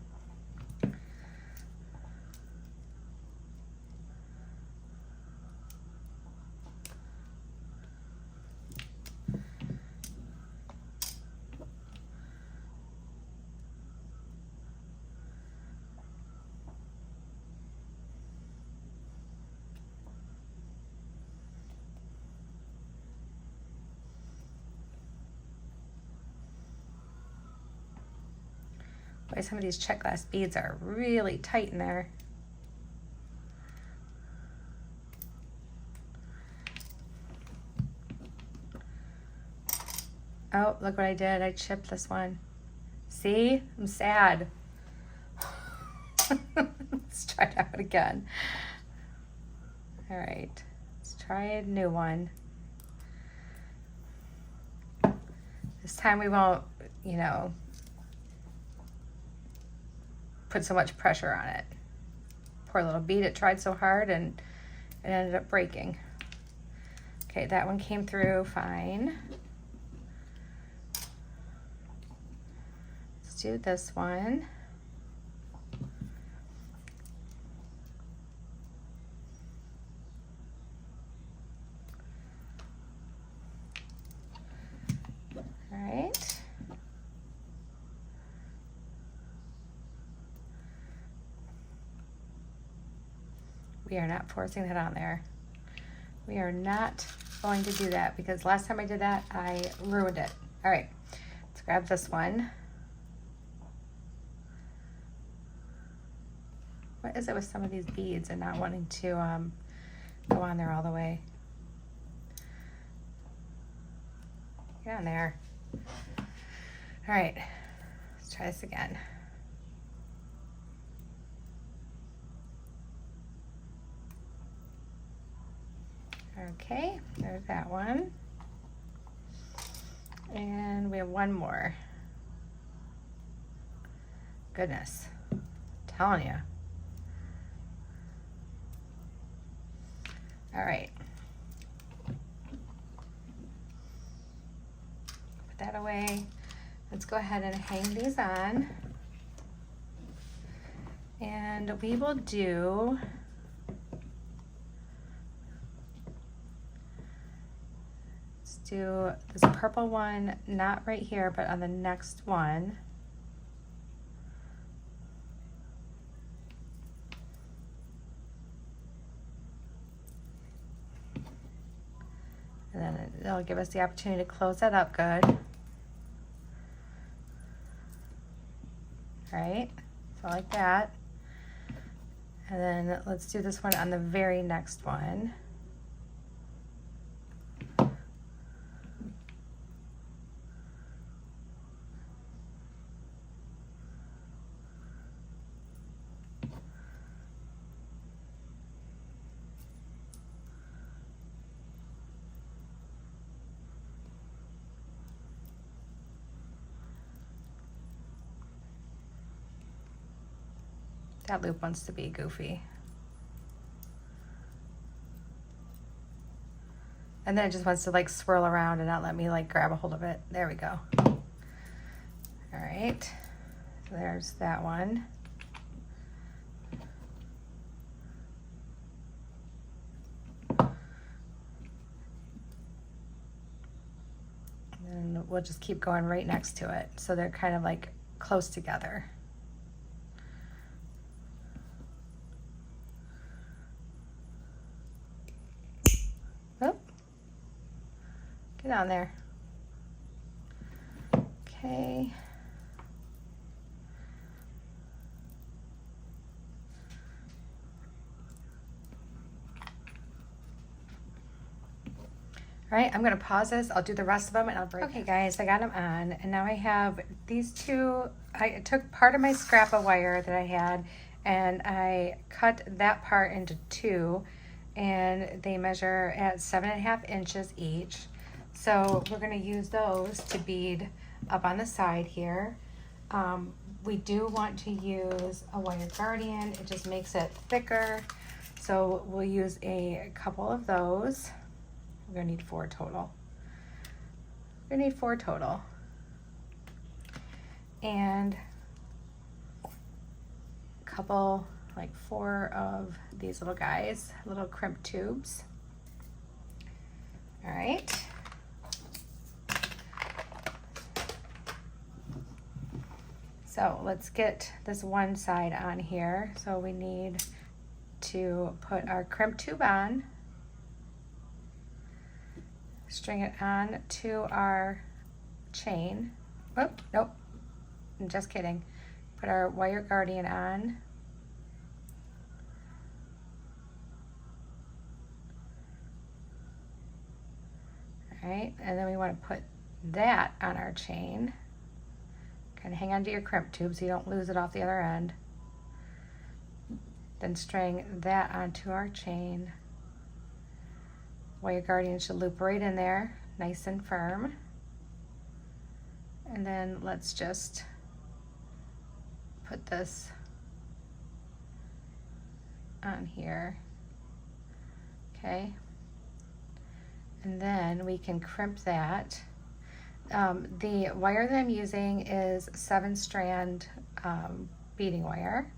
Boy, some of these check glass beads are really tight in there. Oh, look what I did. I chipped this one. See? I'm sad. Let's try it out again. All right. Let's try a new one. This time we won't, you know, put so much pressure on it. Poor little bead, it tried so hard and it ended up breaking. Okay, that one came through fine. Let's do this one. All right. We are not forcing that on there. We are not going to do that because last time I did that, I ruined it. All right, let's grab this one. What is it with some of these beads and not wanting to go on there all the way? Get on there. All right, let's try this again. Okay, there's that one. And we have one more. Goodness, I'm telling you. All right. Put that away. Let's go ahead and hang these on. And we will do this purple one, not right here, but on the next one. And then it'll give us the opportunity to close that up good. All right, so like that. And then let's do this one on the very next one. That loop wants to be goofy. And then it just wants to like swirl around and not let me like grab a hold of it. There we go. All right, so there's that one. And we'll just keep going right next to it. So they're kind of like close together. Get on there. Okay. All right, I'm gonna pause this. I'll do the rest of them and I'll break. Okay guys, I got them on, and now I have these two. I took part of my scrap of wire that I had and I cut that part into two, and they measure at 7.5 inches each. So we're gonna use those to bead up on the side here. We do want to use a wire guardian. It just makes it thicker. So we'll use a couple of those. We're gonna need 4 total. We're gonna need 4 total. And a couple, like 4 of these little guys, little crimp tubes. All right. So let's get this one side on here. So we need to put our crimp tube on, string it on to our chain. Oh, nope, I'm just kidding. Put our wire guardian on. All right, and then we want to put that on our chain. Kind of hang on to your crimp tube so you don't lose it off the other end. Then string that onto our chain. Wire guardian should loop right in there, nice and firm. And then let's just put this on here, okay? And then we can crimp that. The wire that I'm using is 7-strand beading wire.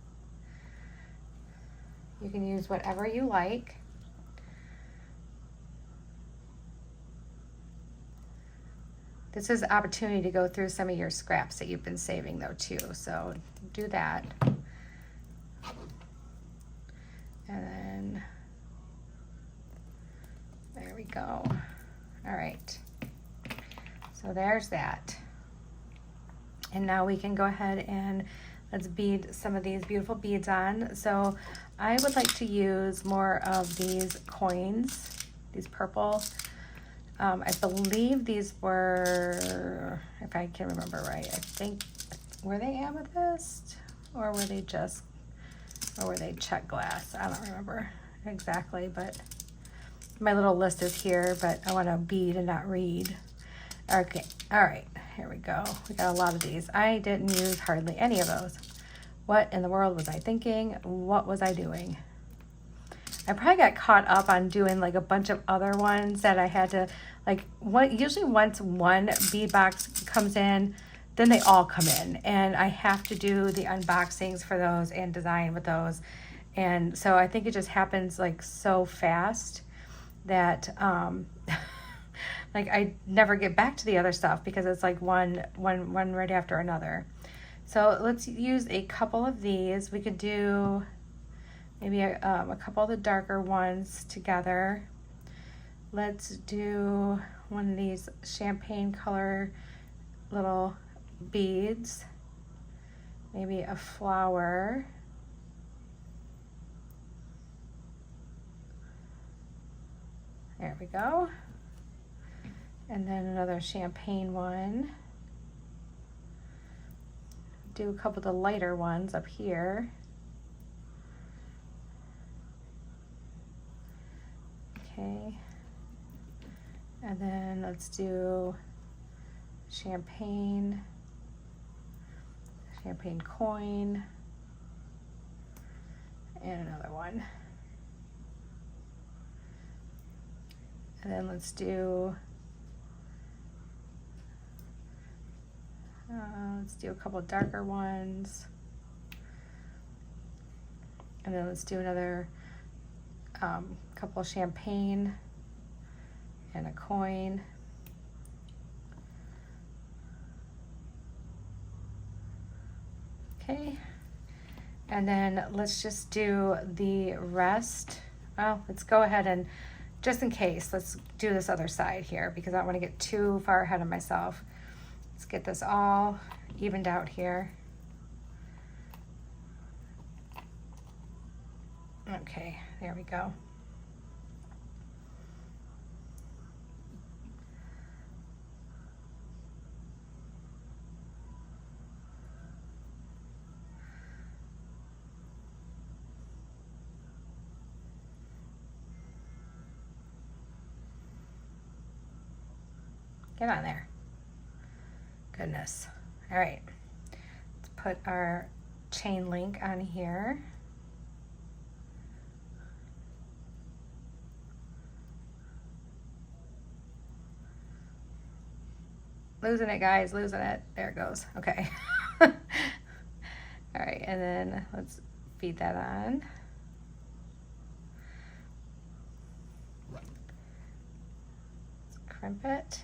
You can use whatever you like. This is an opportunity to go through some of your scraps that you've been saving though too, so do that. And then, there we go. All right, so there's that. And now we can go ahead and let's bead some of these beautiful beads on. So I would like to use more of these coins, these purple. I believe these were, if I can remember right, I think, were they amethyst or were they just, or were they check glass? I don't remember exactly, but my little list is here, but I want to bead and not read. Okay, all right, here we go. We got a lot of these. I didn't use hardly any of those. What in the world was I thinking? What was I doing? I probably got caught up on doing like a bunch of other ones that I had to like, usually once one bead box comes in, then they all come in and I have to do the unboxings for those and design with those. And so I think it just happens like so fast that like I never get back to the other stuff because it's like one right after another. So let's use a couple of these. We could do maybe a couple of the darker ones together. Let's do one of these champagne color little beads. Maybe a flower. There we go. And then another champagne one. Do a couple of the lighter ones up here. Okay. And then let's do champagne coin, and another one. And then let's do a couple of darker ones. And then let's do another couple of champagne and a coin. Okay, and then let's just do the rest. Oh, let's go ahead and just in case, let's do this other side here because I don't want to get too far ahead of myself. Let's get this all evened out here. Okay, there we go. Get on there. Goodness. All right, let's put our chain link on here. Losing it, guys, losing it. There it goes. Okay. All right, and then let's feed that on. Let's crimp it.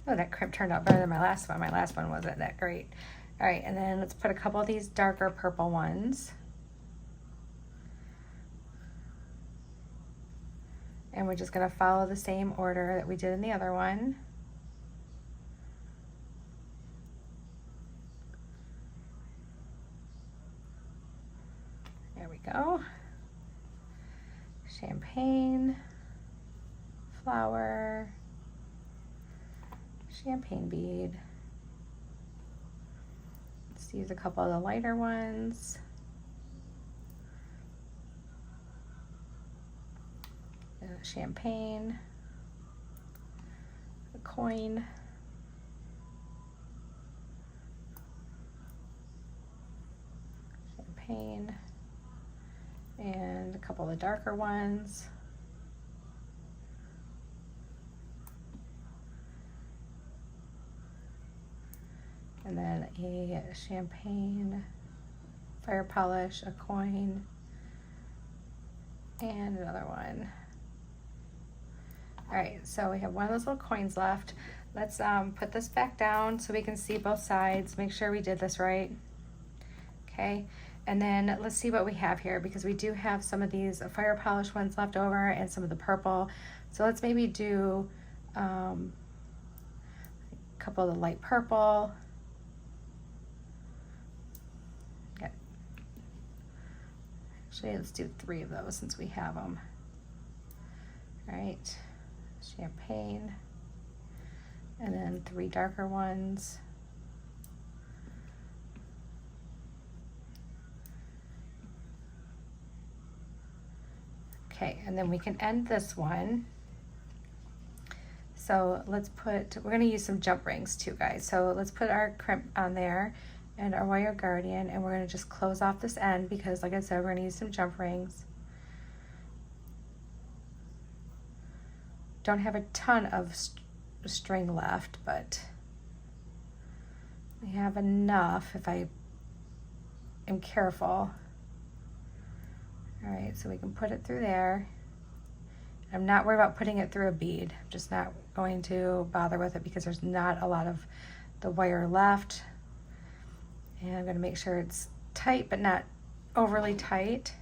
Oh, that crimp turned out better than my last one. My last one wasn't that great. All right, and then let's put a couple of these darker purple ones. And we're just gonna follow the same order that we did in the other one. There we go. Champagne, flower, champagne bead. Let's use a couple of the lighter ones. Champagne, a coin, champagne, and a couple of the darker ones. And then a champagne, fire polish, a coin, and another one. All right, so we have one of those little coins left. Let's put this back down so we can see both sides. Make sure we did this right. Okay, and then let's see what we have here because we do have some of these fire polish ones left over and some of the purple. So let's maybe do a couple of the light purple. Okay. Actually, let's do 3 of those since we have them. All right. Champagne, and then 3 darker ones. Okay, and then we can end this one. So let's put, we're gonna use some jump rings too, guys. So let's put our crimp on there and our wire guardian, and we're gonna just close off this end because like I said, we're gonna use some jump rings. Don't have a ton of string left, but I have enough if I am careful. All right, so we can put it through there. I'm not worried about putting it through a bead. I'm just not going to bother with it because there's not a lot of the wire left. And I'm gonna make sure it's tight, but not overly tight.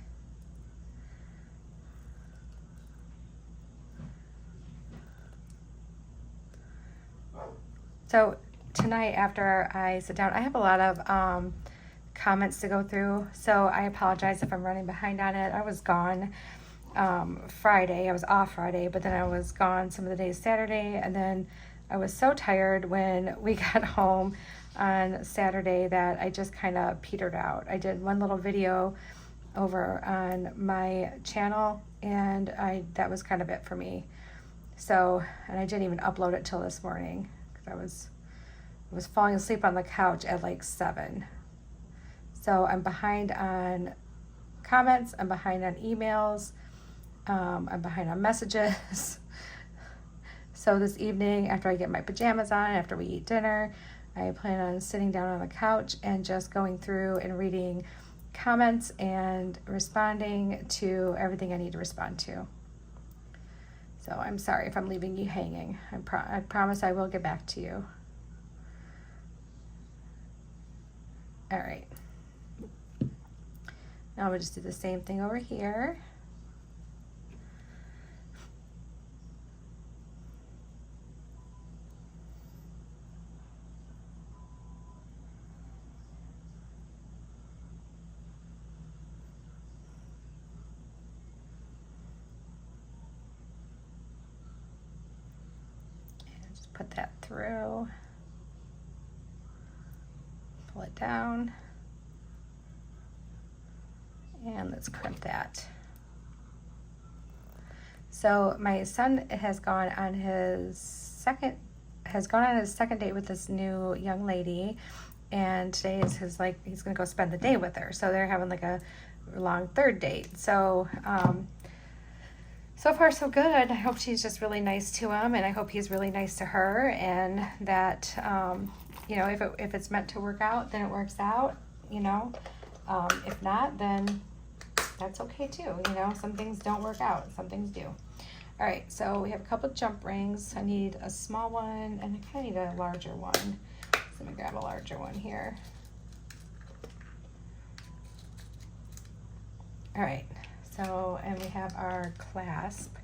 So tonight after I sit down, I have a lot of comments to go through. So I apologize if I'm running behind on it. I was gone Friday. I was off Friday, but then I was gone some of the days Saturday. And then I was so tired when we got home on Saturday that I just kind of petered out. I did one little video over on my channel and that was kind of it for me. So, and I didn't even upload it till this morning. I was falling asleep on the couch at like 7. So I'm behind on comments, I'm behind on emails, I'm behind on messages. So this evening, after I get my pajamas on, after we eat dinner, I plan on sitting down on the couch and just going through and reading comments and responding to everything I need to respond to. So I'm sorry if I'm leaving you hanging. I promise I will get back to you. All right. Now I'm gonna just do the same thing over here. And just put that through. Pull it down. And let's crimp that. So my son has gone on his second date with this new young lady, and today is his, like, he's gonna go spend the day with her. So they're having like a long third date. So so far so good. I hope she's just really nice to him, and I hope he's really nice to her, and that you know, if it's meant to work out, then it works out, you know. If not, then that's okay too, you know. Some things don't work out, some things do. All right, so we have a couple jump rings. I need a small one, and I kind of need a larger one. So I'm gonna grab a larger one here. All right, so, and we have our clasp.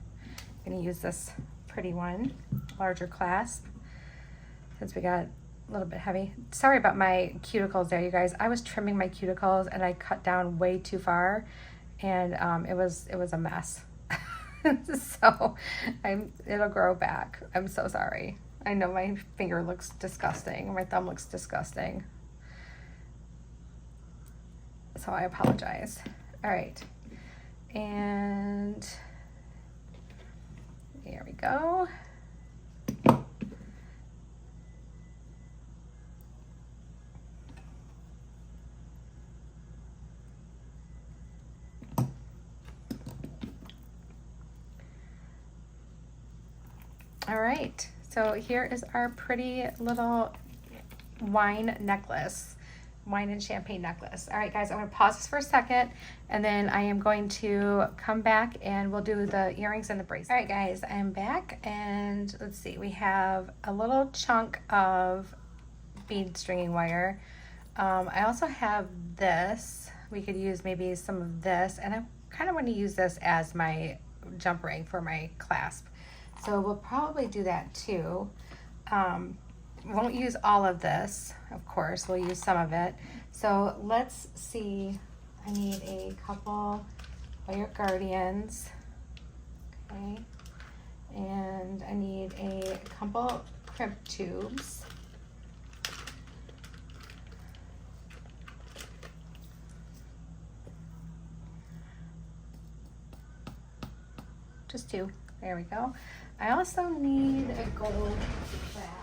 I'm gonna use this pretty one, larger clasp, since we got a little bit heavy. Sorry about my cuticles there, you guys. I was trimming my cuticles and I cut down way too far, and it was a mess. So it'll grow back. I'm so sorry. I know my finger looks disgusting. My thumb looks disgusting. So I apologize. All right. And there we go. All right, so here is our pretty little wine necklace, wine and champagne necklace. All right, guys, I'm gonna pause this for a second, and then I am going to come back and we'll do the earrings and the bracelet. All right, guys, I'm back, and let's see, we have a little chunk of bead stringing wire. I also have this. We could use maybe some of this, and I kind of want to use this as my jump ring for my clasp. So we'll probably do that too. Won't use all of this, of course. We'll use some of it. So let's see. I need a couple wire guardians. Okay. And I need a couple crimp tubes. Just two. There we go. I also need a gold clasp.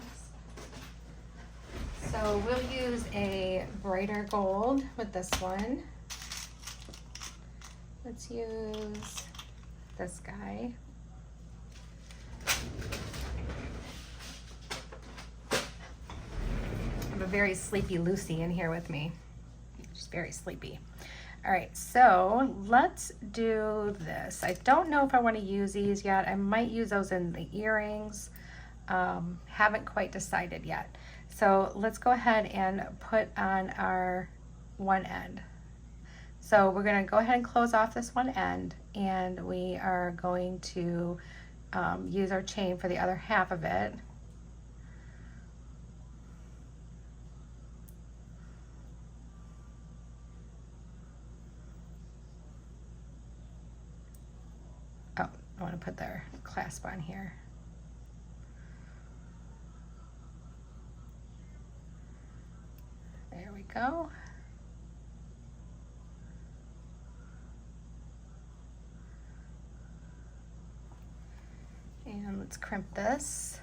So we'll use a brighter gold with this one. Let's use this guy. I have a very sleepy Lucy in here with me. She's very sleepy. All right, so let's do this. I don't know if I want to use these yet. I might use those in the earrings. Haven't quite decided yet. So let's go ahead and put on our one end. So we're going to go ahead and close off this one end, and we are going to use our chain for the other half of it. Oh, I want to put their clasp on here. There we go. And let's crimp this.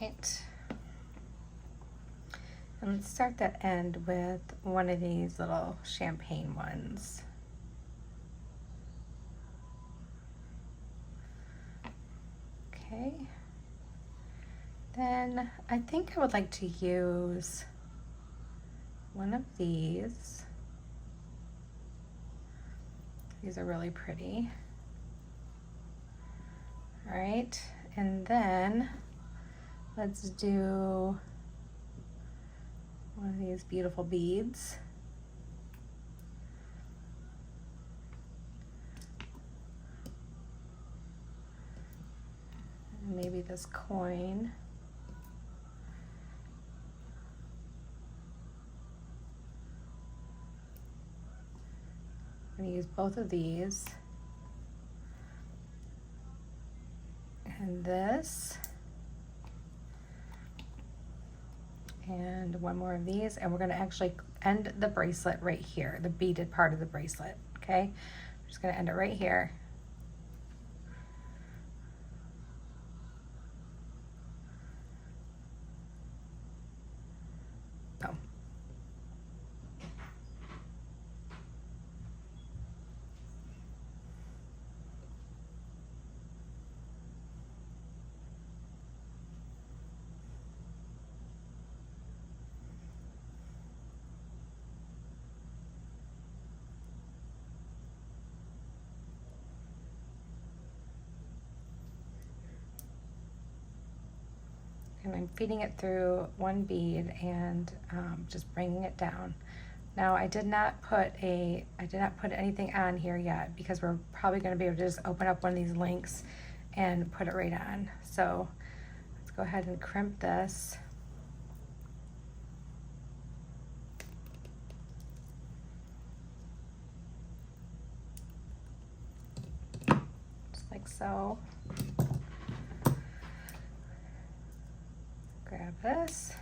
Right. And let's start that end with one of these little champagne ones. Okay. Then I think I would like to use one of these. These are really pretty. All right, and then let's do one of these beautiful beads. And maybe this coin. I'm going to use both of these. And this. And one more of these. And we're going to actually end the bracelet right here, the beaded part of the bracelet. Okay? I'm just going to end it right here. Oh. And I'm feeding it through one bead and just bringing it down. Now I did not put anything on here yet because we're probably going to be able to just open up one of these links and put it right on. So let's go ahead and crimp this. Just like so. Grab this.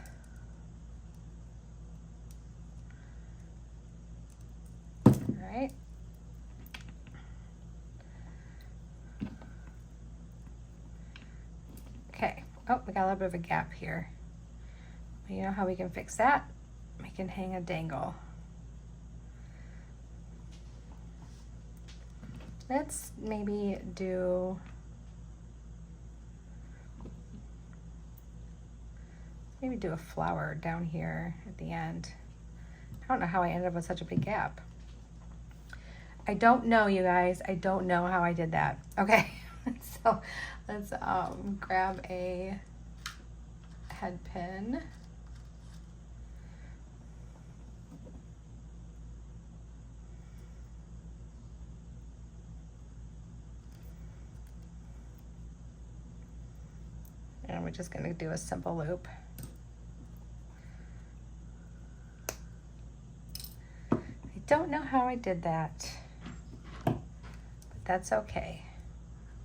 All right. Okay. Oh, we got a little bit of a gap here. You know how we can fix that? We can hang a dangle. Let's maybe do a flower down here at the end. I don't know how I ended up with such a big gap. I don't know, you guys. I don't know how I did that. Okay, so let's grab a head pin. And we're just going to do a simple loop. I don't know how I did that, but that's okay.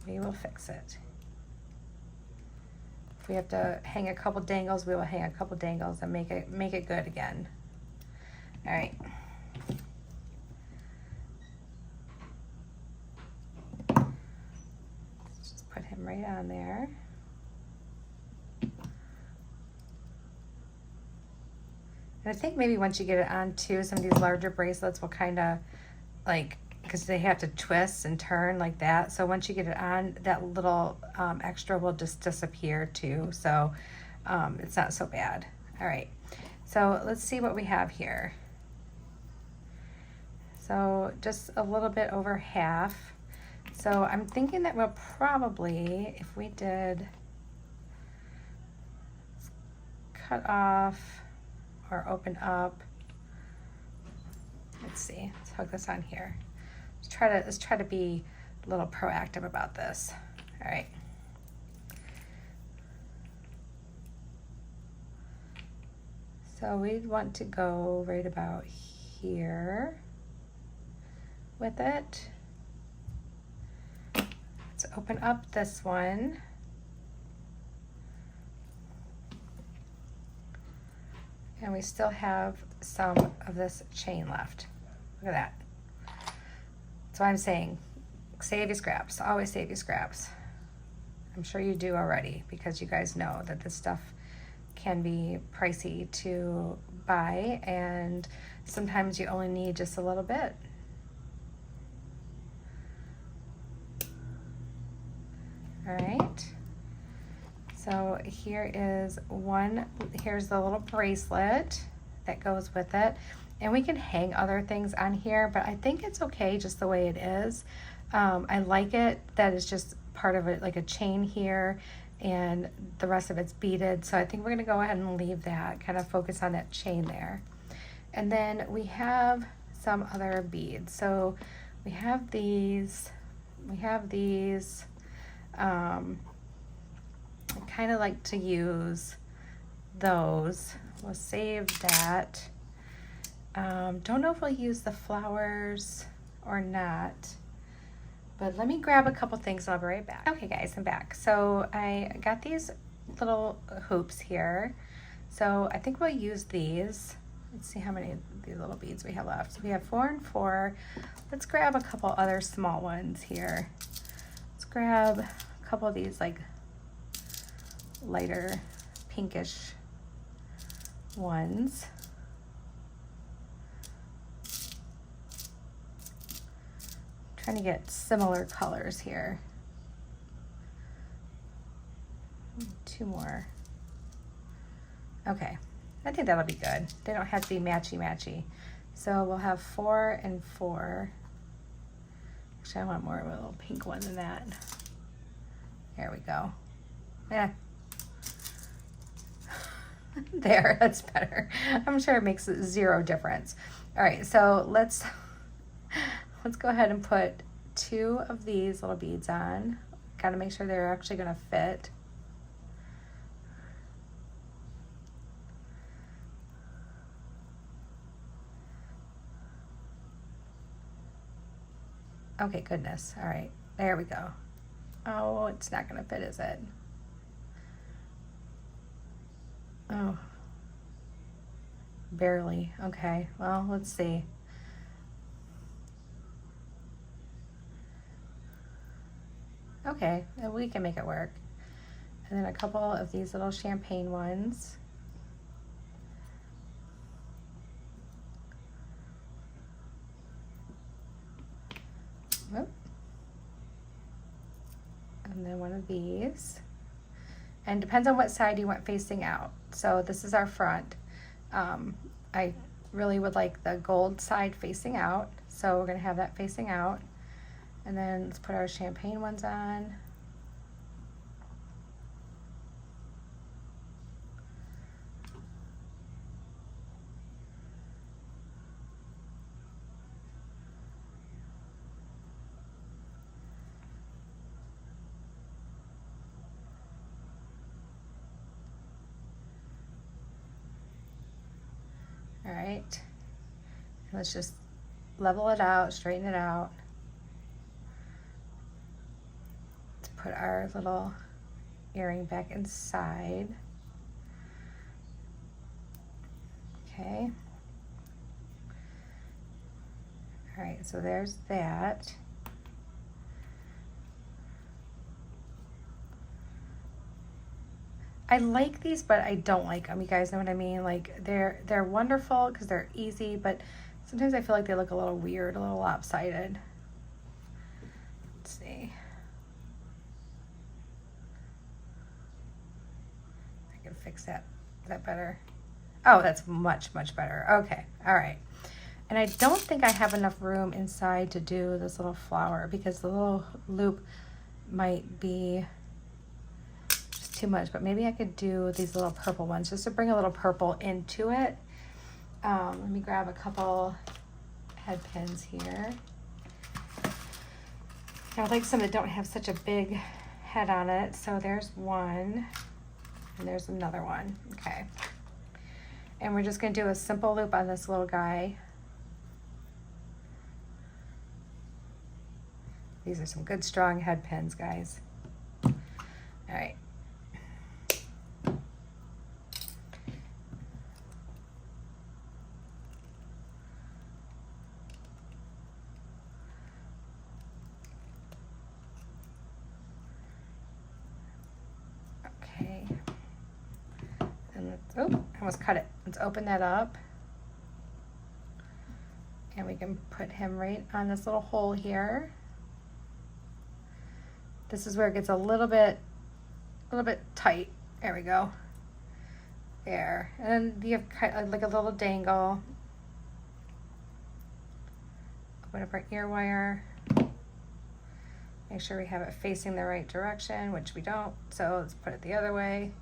We will fix it. If we have to hang a couple dangles, we will hang a couple dangles and make it good again. All right. Let's just put him right on there. And I think maybe once you get it on too, some of these larger bracelets will kind of like, because they have to twist and turn like that. So once you get it on, that little extra will just disappear too. So it's not so bad. All right. So let's see what we have here. So just a little bit over half. So I'm thinking that we'll probably, if we did cut off or open up, let's see, let's hook this on here. Let's try to be a little proactive about this. All right. So we'd want to go right about here with it. Let's open up this one. And we still have some of this chain left. Look at that. That's why I'm saying, save your scraps. Always save your scraps. I'm sure you do already because you guys know that this stuff can be pricey to buy and sometimes you only need just a little bit. All right. So here is one, here's the little bracelet that goes with it. And we can hang other things on here, but I think it's okay just the way it is. I like it that it's just part of it, like a chain here, and the rest of it's beaded. So I think we're gonna go ahead and leave that, kind of focus on that chain there. And then we have some other beads. So we have these, I kind of like to use those. We'll save that. Don't know if we'll use the flowers or not, but let me grab a couple things and I'll be right back. Okay guys, I'm back. So I got these little hoops here. So I think we'll use these. Let's see how many of these little beads we have left. So we have 4 and 4. Let's grab a couple other small ones here. Let's grab a couple of these like lighter pinkish ones. Trying to get similar colors here. 2 more. Okay, I think that'll be good. They don't have to be matchy-matchy. So we'll have 4 and 4. Actually, I want more of a little pink one than that. There we go. Yeah. There, that's better. I'm sure it makes 0 difference. All right, so let's go ahead and put 2 of these little beads on. Got to make sure they're actually going to fit. Okay, goodness. All right, there we go. Oh, it's not going to fit, is it? Oh, barely. Okay, well, let's see. Okay, we can make it work. And then a couple of these little champagne ones. Whoop. And then one of these. And depends on what side you want facing out. So this is our front. I really would like the gold side facing out. So we're gonna have that facing out. And then let's put our champagne ones on. All right, let's just level it out, straighten it out. Let's put our little earring back inside. Okay. All right, so there's that. I like these, but I don't like them. You guys know what I mean? Like they're wonderful because they're easy, but sometimes I feel like they look a little weird, a little lopsided. Let's see. I can fix that. Is that better? Oh, that's much, much better. Okay, all right. And I don't think I have enough room inside to do this little flower because the little loop might be too much, but maybe I could do these little purple ones just to bring a little purple into it. Let me grab a couple head pins here. I like some that don't have such a big head on it. So there's one and there's another one. Okay. And we're just going to do a simple loop on this little guy. These are some good strong head pins, guys. All right. Okay. And let's, oh, I almost cut it. Let's open that up. And we can put him right on this little hole here. This is where it gets a little bit a little bit tight. There we go. There. And then you have kind of like a little dangle. Open up our ear wire. Make sure we have it facing the right direction, which we don't. So let's put it the other way.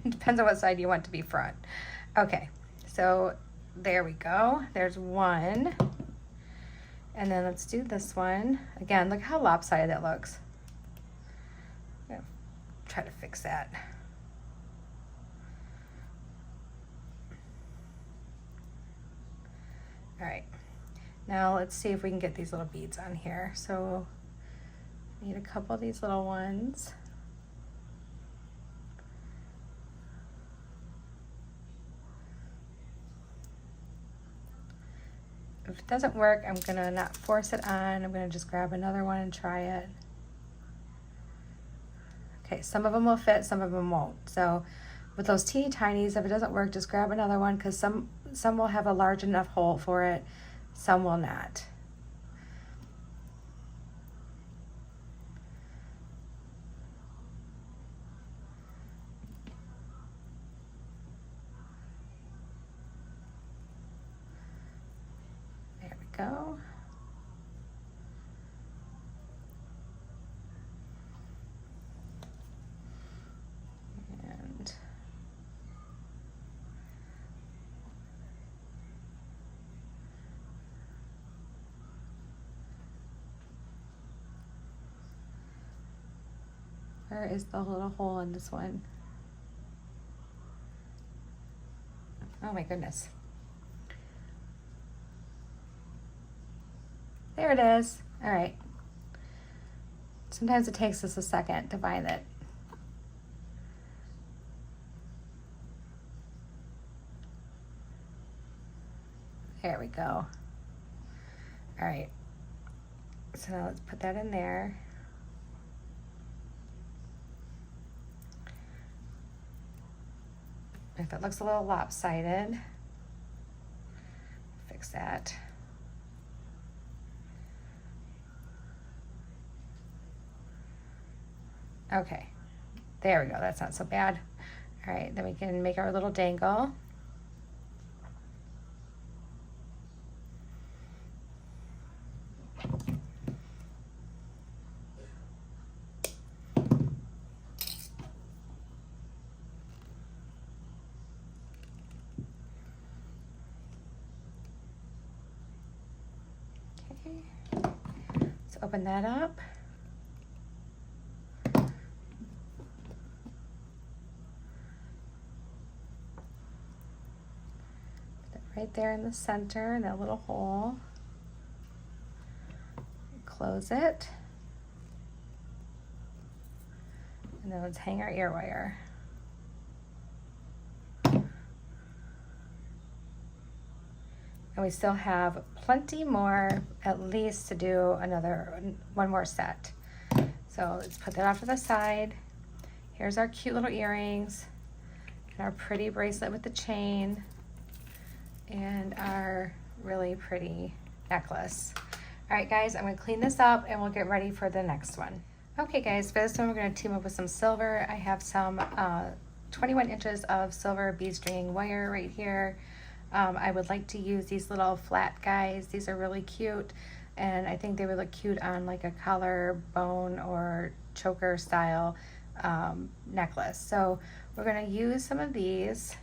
Depends on what side you want to be front. Okay, so there we go. There's one. And then let's do this one. Again, look how lopsided that looks. I'm gonna try to fix that. All right, now let's see if we can get these little beads on here. So I need a couple of these little ones. If it doesn't work, I'm gonna not force it on. I'm gonna just grab another one and try it. Okay, some of them will fit, some of them won't. So with those teeny tinies, if it doesn't work, just grab another one, because some will have a large enough hole for it, some will not. There we go. And where is the little hole in this one? Oh my goodness. There it is. All right. Sometimes it takes us a second to find it. There we go. All right. So now let's put that in there. If it looks a little lopsided, fix that. Okay, there we go. That's not so bad. All right, then we can make our little dangle. Okay, let's open that up. Right there in the center, in that little hole. Close it. And then let's hang our ear wire. And we still have plenty more, at least, to do one more set. So let's put that off to the side. Here's our cute little earrings and our pretty bracelet with the chain and our really pretty necklace. All right, guys, I'm gonna clean this up and we'll get ready for the next one. Okay, guys, for this one, we're gonna team up with some silver. I have some 21 inches of silver bead stringing wire right here. I would like to use these little flat guys. These are really cute, and I think they would look cute on like a collarbone or choker style necklace. So we're gonna use some of these,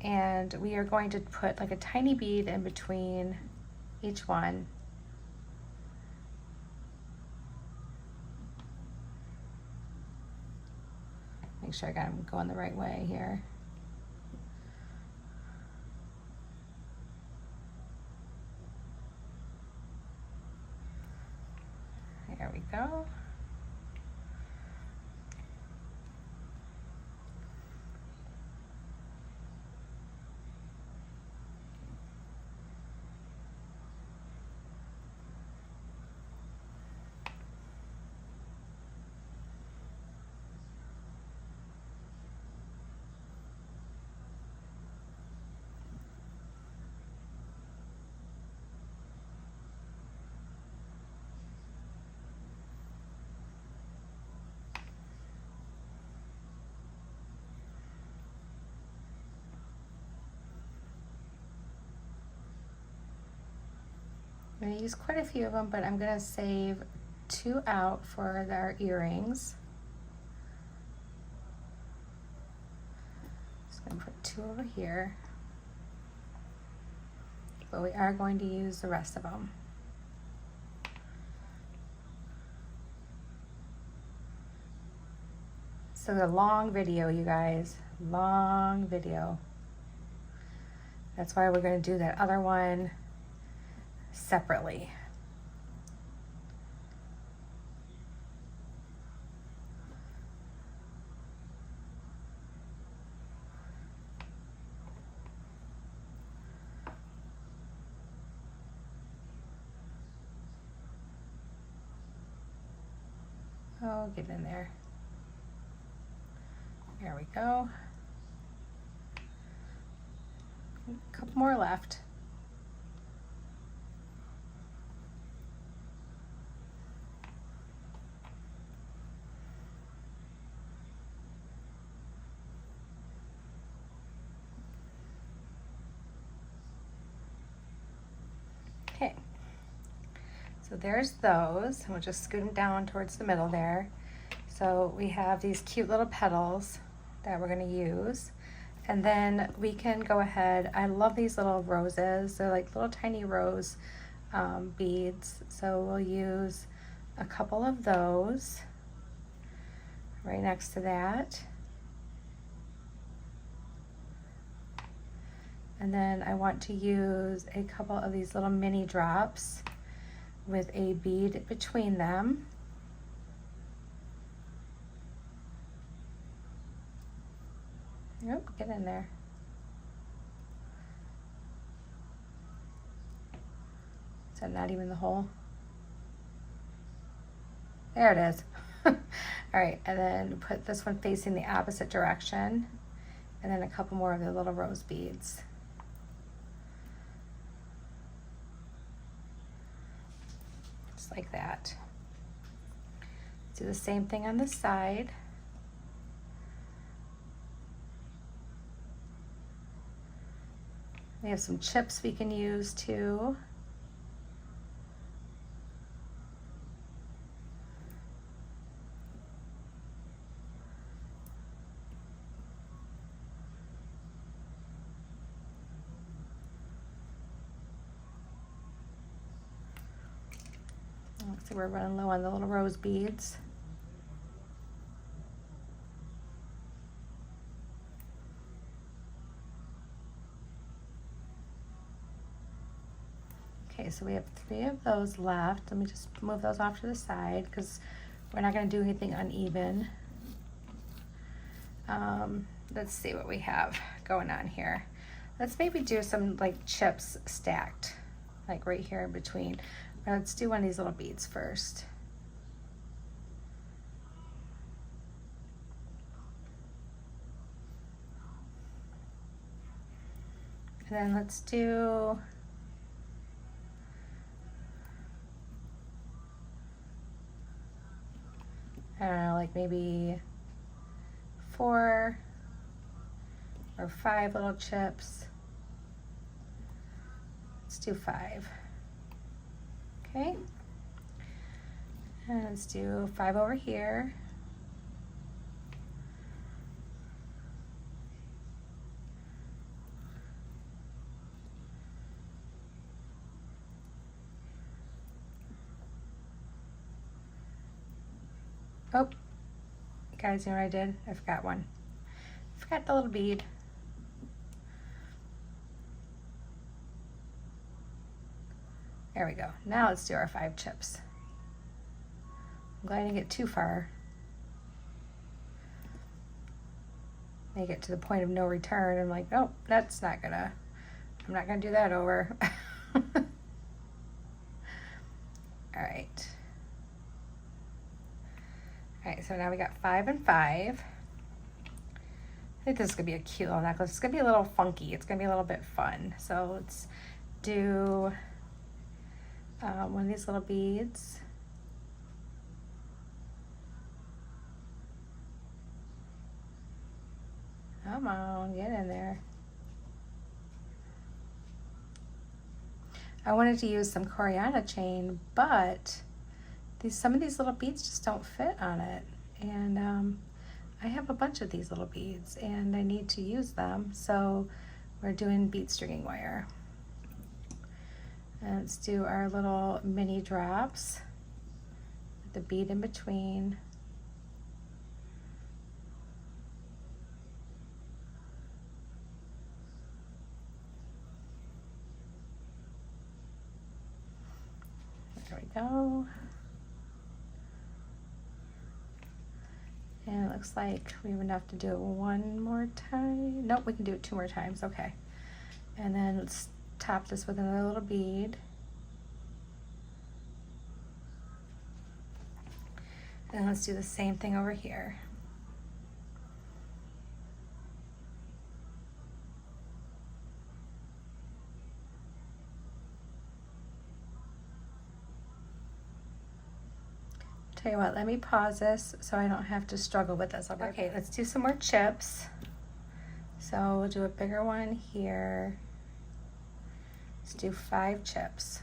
and we are going to put like a tiny bead in between each one. Make sure I got them going the right way here. There we go. I'm going to use quite a few of them, but I'm going to save 2 out for our earrings. Just going to put 2 over here. But we are going to use the rest of them. So a long video, you guys, long video. That's why we're going to do that other one separately. Oh, get in there. There we go. A couple more left. Okay, so there's those. We'll just scoot them down towards the middle there. So we have these cute little petals that we're going to use. And then we can go ahead, I love these little roses. They're like little tiny rose beads. So we'll use a couple of those right next to that. And then I want to use a couple of these little mini drops with a bead between them. Nope, get in there. Is that not even the hole? There it is. All right, and then put this one facing the opposite direction, and then a couple more of the little rose beads. Just like that. Do the same thing on this side. We have some chips we can use too. Looks like we're running low on the little rose beads. Okay, so we have 3 of those left. Let me just move those off to the side because we're not going to do anything uneven. Let's see what we have going on here. Let's maybe do some like chips stacked, like right here in between. Let's do one of these little beads first. And then let's do I don't know, like maybe 4 or 5 little chips. Let's do 5. Okay. And let's do 5 over here. Oh, guys, you know what I did? I forgot one. I forgot the little bead. There we go. Now let's do our 5 chips. I'm glad I didn't get too far. Make it to the point of no return. I'm like, oh, that's not gonna, I'm not gonna do that over. All right. All right, so now we got 5 and 5. I think this is gonna be a cute little necklace. It's gonna be a little funky. It's gonna be a little bit fun. So let's do one of these little beads. Come on, get in there. I wanted to use some Coriana chain, but some of these little beads just don't fit on it. And I have a bunch of these little beads and I need to use them. So we're doing bead stringing wire. And let's do our little mini drops with the bead in between. There we go. And it looks like we have enough to do it one more time. Nope, we can do it 2 more times, okay. And then let's top this with another little bead. And let's do the same thing over here. Tell you what, let me pause this so I don't have to struggle with this. Okay, let's do some more chips. So we'll do a bigger one here. Let's do 5 chips.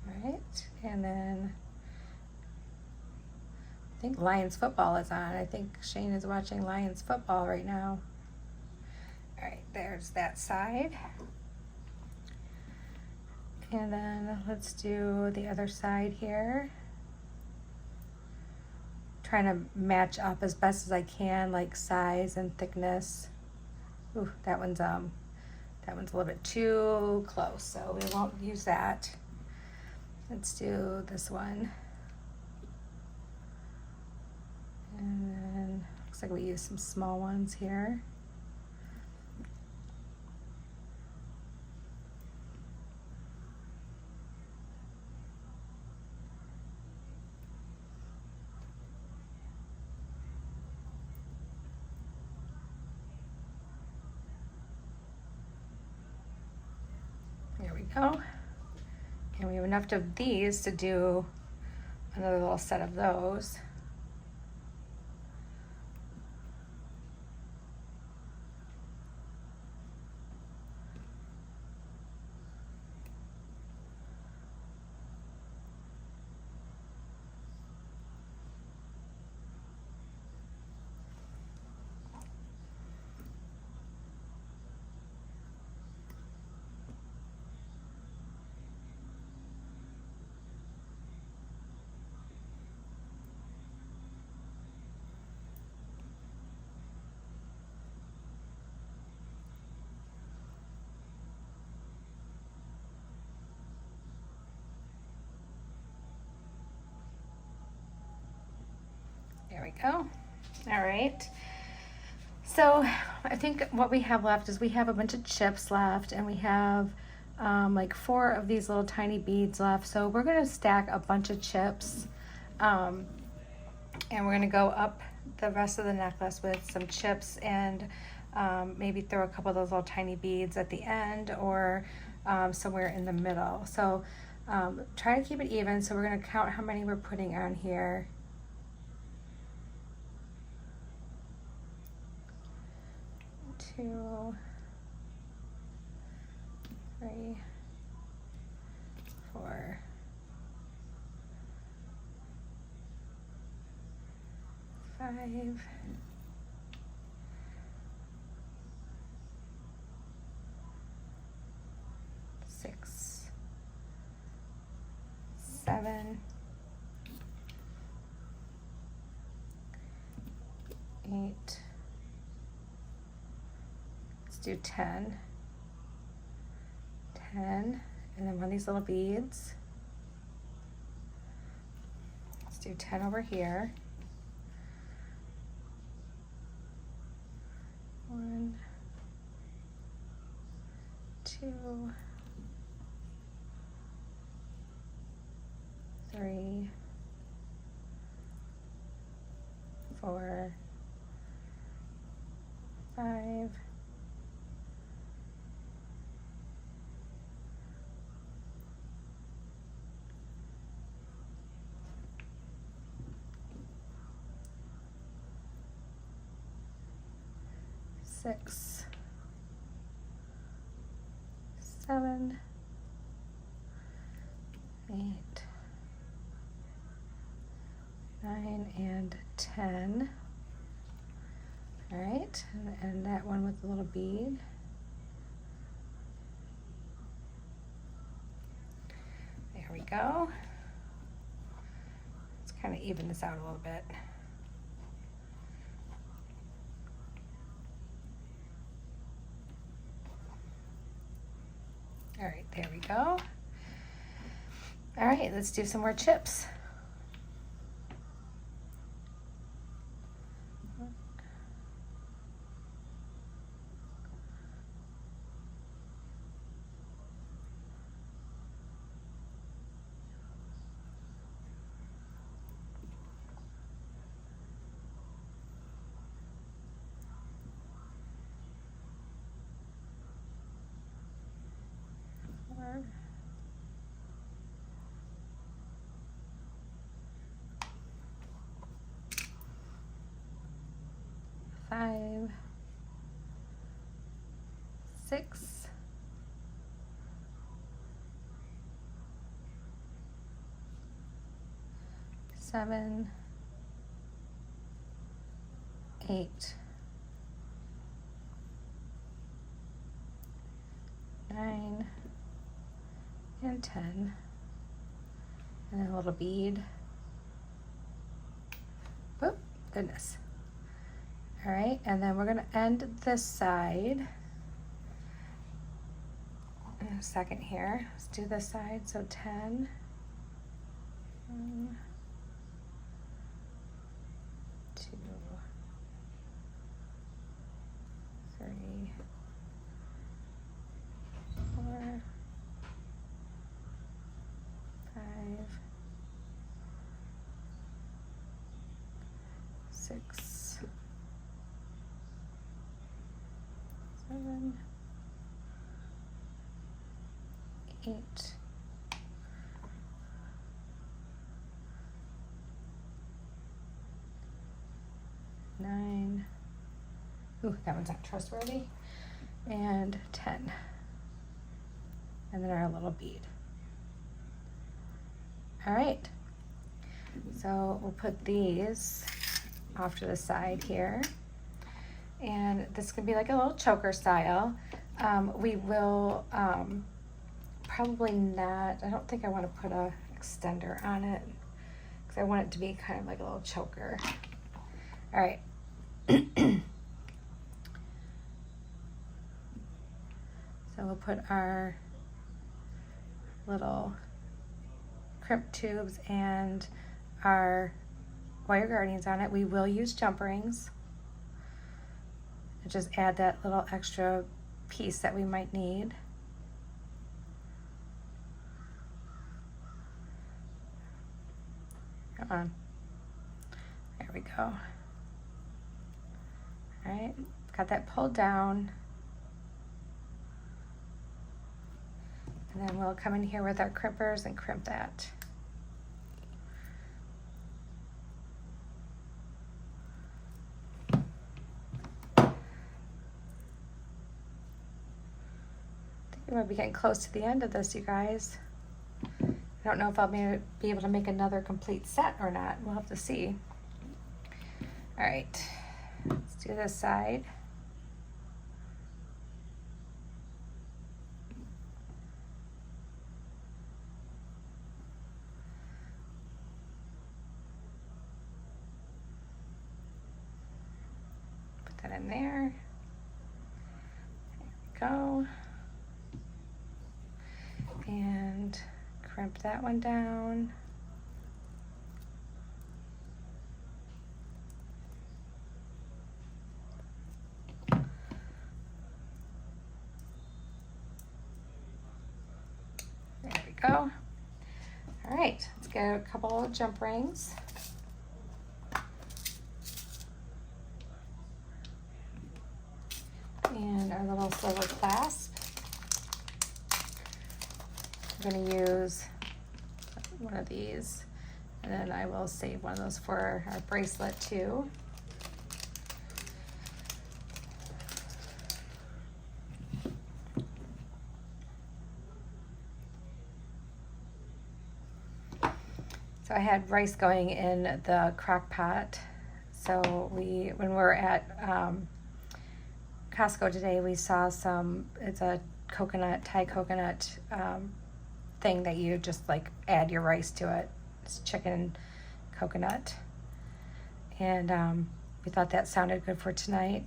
All right, and then I think Lions football is on. I think Shane is watching Lions football right now. All right, there's that side. And then let's do the other side here. Trying to match up as best as I can, like size and thickness. Ooh, that one's a little bit too close, so we won't use that. Let's do this one. And then looks like we use some small ones here. There we go. And we have enough of these to do another little set of those. There we go. All right. So I think what we have left is we have a bunch of chips left, and we have like 4 of these little tiny beads left. So we're going to stack a bunch of chips, and we're going to go up the rest of the necklace with some chips, and maybe throw a couple of those little tiny beads at the end, or somewhere in the middle. So try to keep it even. So we're going to count how many we're putting on here. 2, 3, 4, 5, 6, 7, 8. Do 10, and then one of these little beads. Let's do 10 over here. 1, 2, 3, 4, 5, 6, 7, 8, 9, and 10. All right, and that one with a little bead. There we go. Let's kind of even this out a little bit. All right, there we go. All right, let's do some more chips. Five, 6, 7, 8, 9, and 10, and a little bead. Whoop, goodness. All right, and then we're gonna end this side in a second here. Let's do this side, so 10. 1, 2, 3, 4, 5, 6, 7, 8, 9. Ooh, that one's not trustworthy. And 10. And then our little bead. All right. So we'll put these off to the side here. And this could be like a little choker style. We will probably not, I don't think I want to put a extender on it because I want it to be kind of like a little choker. All right. So we'll put our little crimp tubes and our wire guardians on it. We will use jump rings. Just add that little extra piece that we might need. Come on. There we go. All right, got that pulled down. And then we'll come in here with our crimpers and crimp that. We might be getting close to the end of this, you guys. I don't know if I'll be able to make another complete set or not. We'll have to see. All right, let's do this side. Put that in there. There we go. And crimp that one down. There we go. All right, let's get a couple of jump rings. And our little silver clasp. I'm going to use one of these, and then I will save one of those for our bracelet too. So I had rice going in the crock pot. So when we were at Costco today, we saw it's a Thai coconut thing that you just like add your rice to it. It's chicken coconut. And we thought that sounded good for tonight.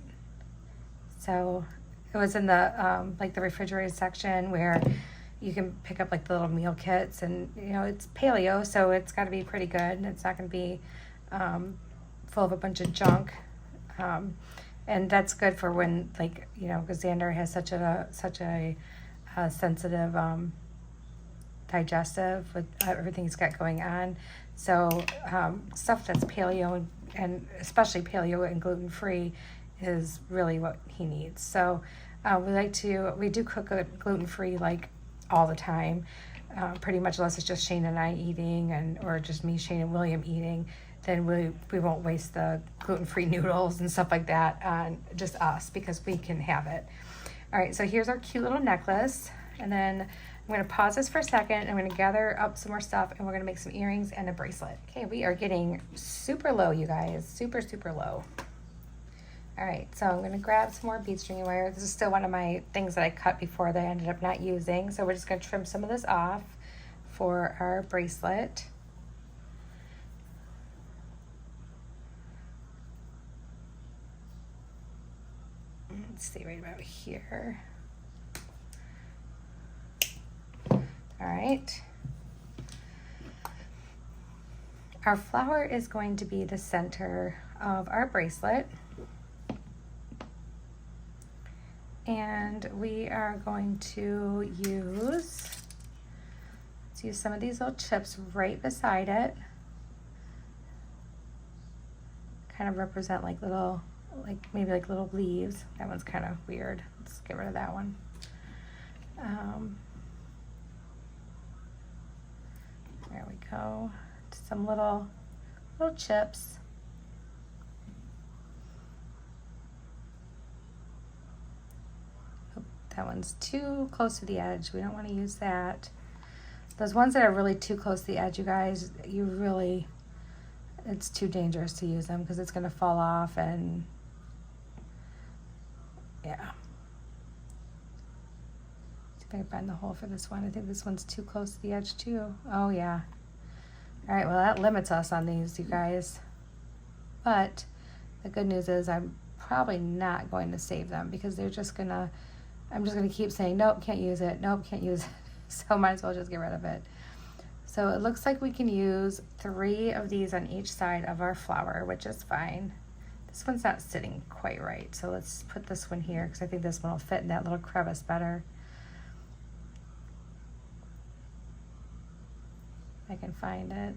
So it was in the like the refrigerated section where you can pick up like the little meal kits, and it's paleo, so it's got to be pretty good, and it's not going to be full of a bunch of junk. And that's good for when, like, because Xander has such a sensitive digestive with everything he's got going on. So stuff that's paleo and especially paleo and gluten-free is really what he needs. So we do cook gluten-free like all the time, pretty much, unless it's just Shane and I eating, or just me, Shane, and William eating. Then we won't waste the gluten-free noodles and stuff like that on just us, because we can have it. All right, so here's our cute little necklace, and then I'm going to pause this for a second. I'm going to gather up some more stuff, and we're going to make some earrings and a bracelet. Okay, we are getting super low, you guys, super, super low. All right, so I'm going to grab some more bead string wire. This is still one of my things that I cut before that I ended up not using. So we're just going to trim some of this off for our bracelet. Let's see, right about here. All right. Our flower is going to be the center of our bracelet. And we are going to use some of these little chips right beside it. Kind of represent like maybe little leaves. That one's kind of weird. Let's get rid of that one. There we go. Some little chips. That one's too close to the edge. We don't want to use that. Those ones that are really too close to the edge, you guys, it's too dangerous to use them because it's going to fall off, and yeah. See if I can find the hole for this one. I think this one's too close to the edge too. Oh yeah. All right, well that limits us on these, you guys. But the good news is I'm probably not going to save them, because I'm just gonna keep saying, nope, can't use it. Nope, can't use it. So might as well just get rid of it. So it looks like we can use 3 of these on each side of our flower, which is fine. This one's not sitting quite right, so let's put this one here, because I think this one will fit in that little crevice better. If I can find it.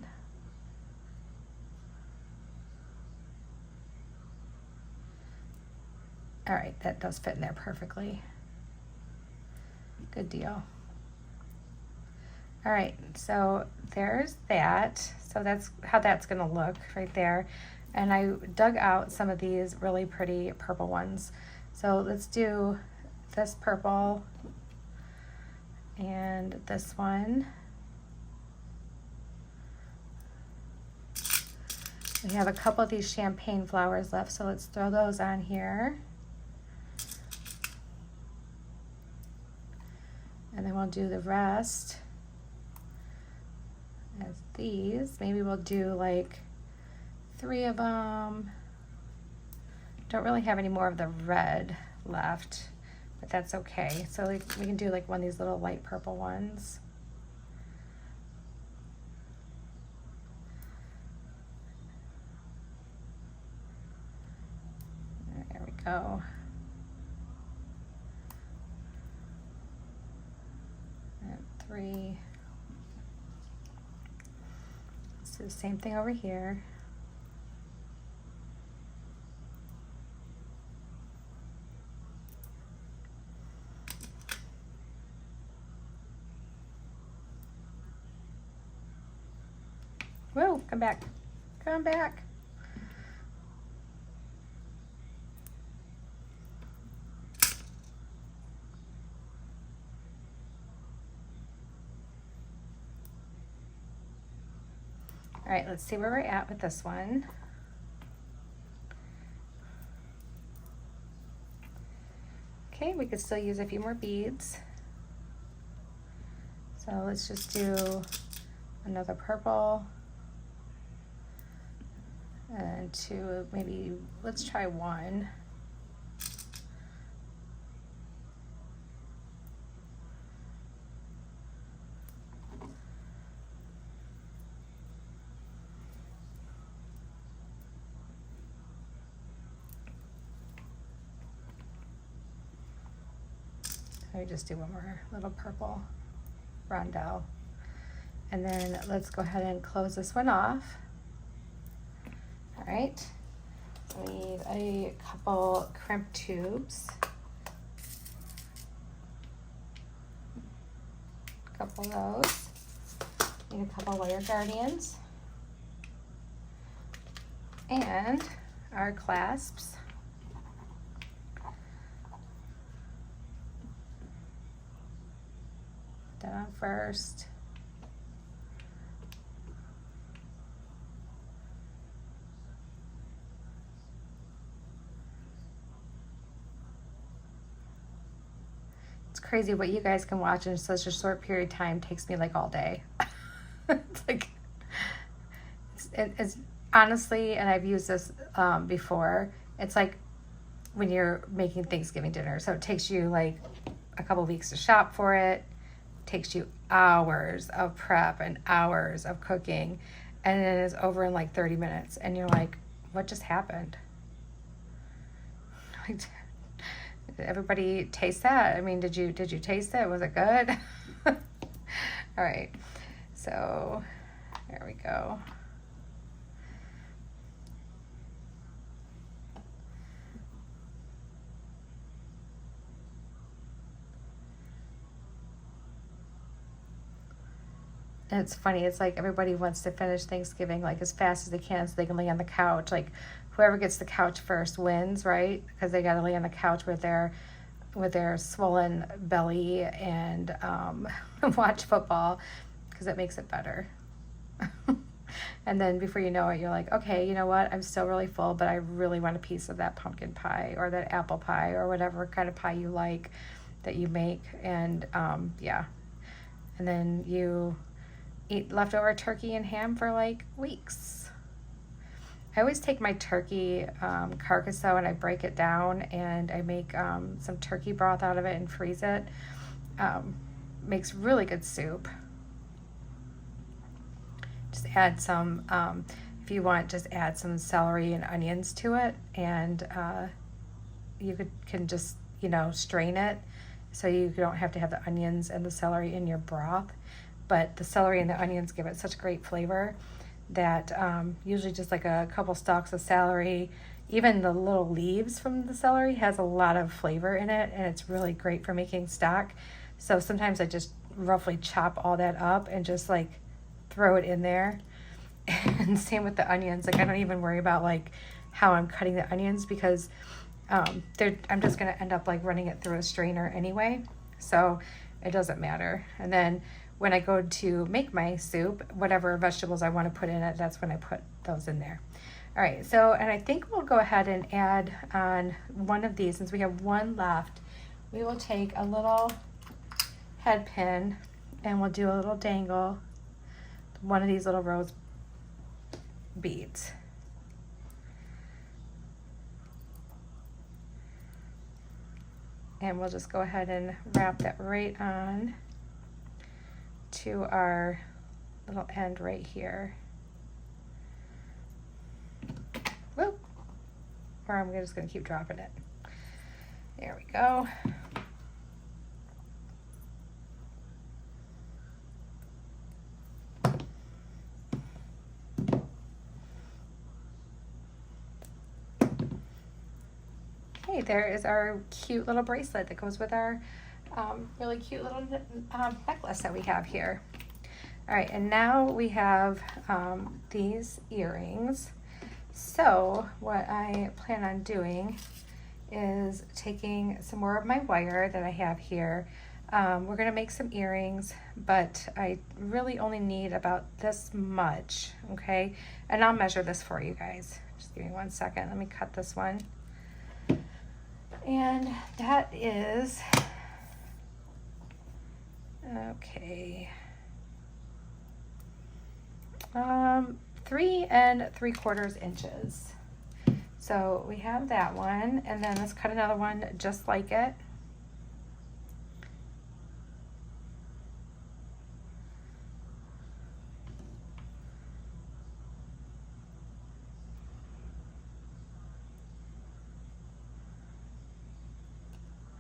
All right, that does fit in there perfectly. Good deal. All right, so there's that. So that's how that's gonna look right there. And I dug out some of these really pretty purple ones. So let's do this purple and this one. We have a couple of these champagne flowers left, so let's throw those on here. And then we'll do the rest as these. Maybe we'll do like 3 of them. Don't really have any more of the red left, but that's okay. So we can do like one of these little light purple ones. There we go. And 3. Let's do the same thing over here. Whoa, come back. Come back. All right, let's see where we're at with this one. Okay, we could still use a few more beads. So let's just do another purple and two, maybe, let's try one. Let me just do one more little purple rondelle. And then let's go ahead and close this one off. All right, so we need a couple crimp tubes. A couple of those. Need a couple wire guardians. And our clasps. That on first. It's crazy what you guys can watch in such a short period of time. Takes me like all day. It's like, it's honestly, and I've used this before, it's like when you're making Thanksgiving dinner. So it takes you like a couple weeks to shop for it. Takes you hours of prep and hours of cooking, and it is over in like 30 minutes, and you're like, what just happened? Like, did everybody taste that? I mean, did you taste it? Was it good? All right, so there we go. And it's funny, it's like everybody wants to finish Thanksgiving like as fast as they can so they can lay on the couch. Like whoever gets the couch first wins, right? Because they got to lay on the couch with their swollen belly and watch football, because it makes it better. And then before you know it, you're like, okay, you know what? I'm still really full, but I really want a piece of that pumpkin pie or that apple pie or whatever kind of pie you like that you make. And yeah. And then you eat leftover turkey and ham for like weeks. I always take my turkey carcass though, and I break it down and I make some turkey broth out of it and freeze it. Makes really good soup. Just add some, if you want, just add some celery and onions to it, and you can just, you know, strain it so you don't have to have the onions and the celery in your broth. But the celery and the onions give it such great flavor that usually just like a couple stalks of celery, even the little leaves from the celery has a lot of flavor in it, and it's really great for making stock. So sometimes I just roughly chop all that up and just like throw it in there. And same with the onions. Like I don't even worry about like how I'm cutting the onions, because I'm just going to end up like running it through a strainer anyway. So it doesn't matter. And then when I go to make my soup, whatever vegetables I want to put in it, that's when I put those in there. All right, so, and I think we'll go ahead and add on one of these, since we have one left. We will take a little head pin and we'll do a little dangle, one of these little rose beads. And we'll just go ahead and wrap that right on to our little end right here. Whoop. Or I'm just going to keep dropping it. There we go. Okay, there is our cute little bracelet that goes with our really cute little necklace that we have here. All right, and now we have these earrings. So what I plan on doing is taking some more of my wire that I have here. We're gonna make some earrings, but I really only need about this much, okay? And I'll measure this for you guys. Just give me 1 second. Let me cut this one. And that is, okay, 3 3/4 inches. So we have that one, and then let's cut another one just like it.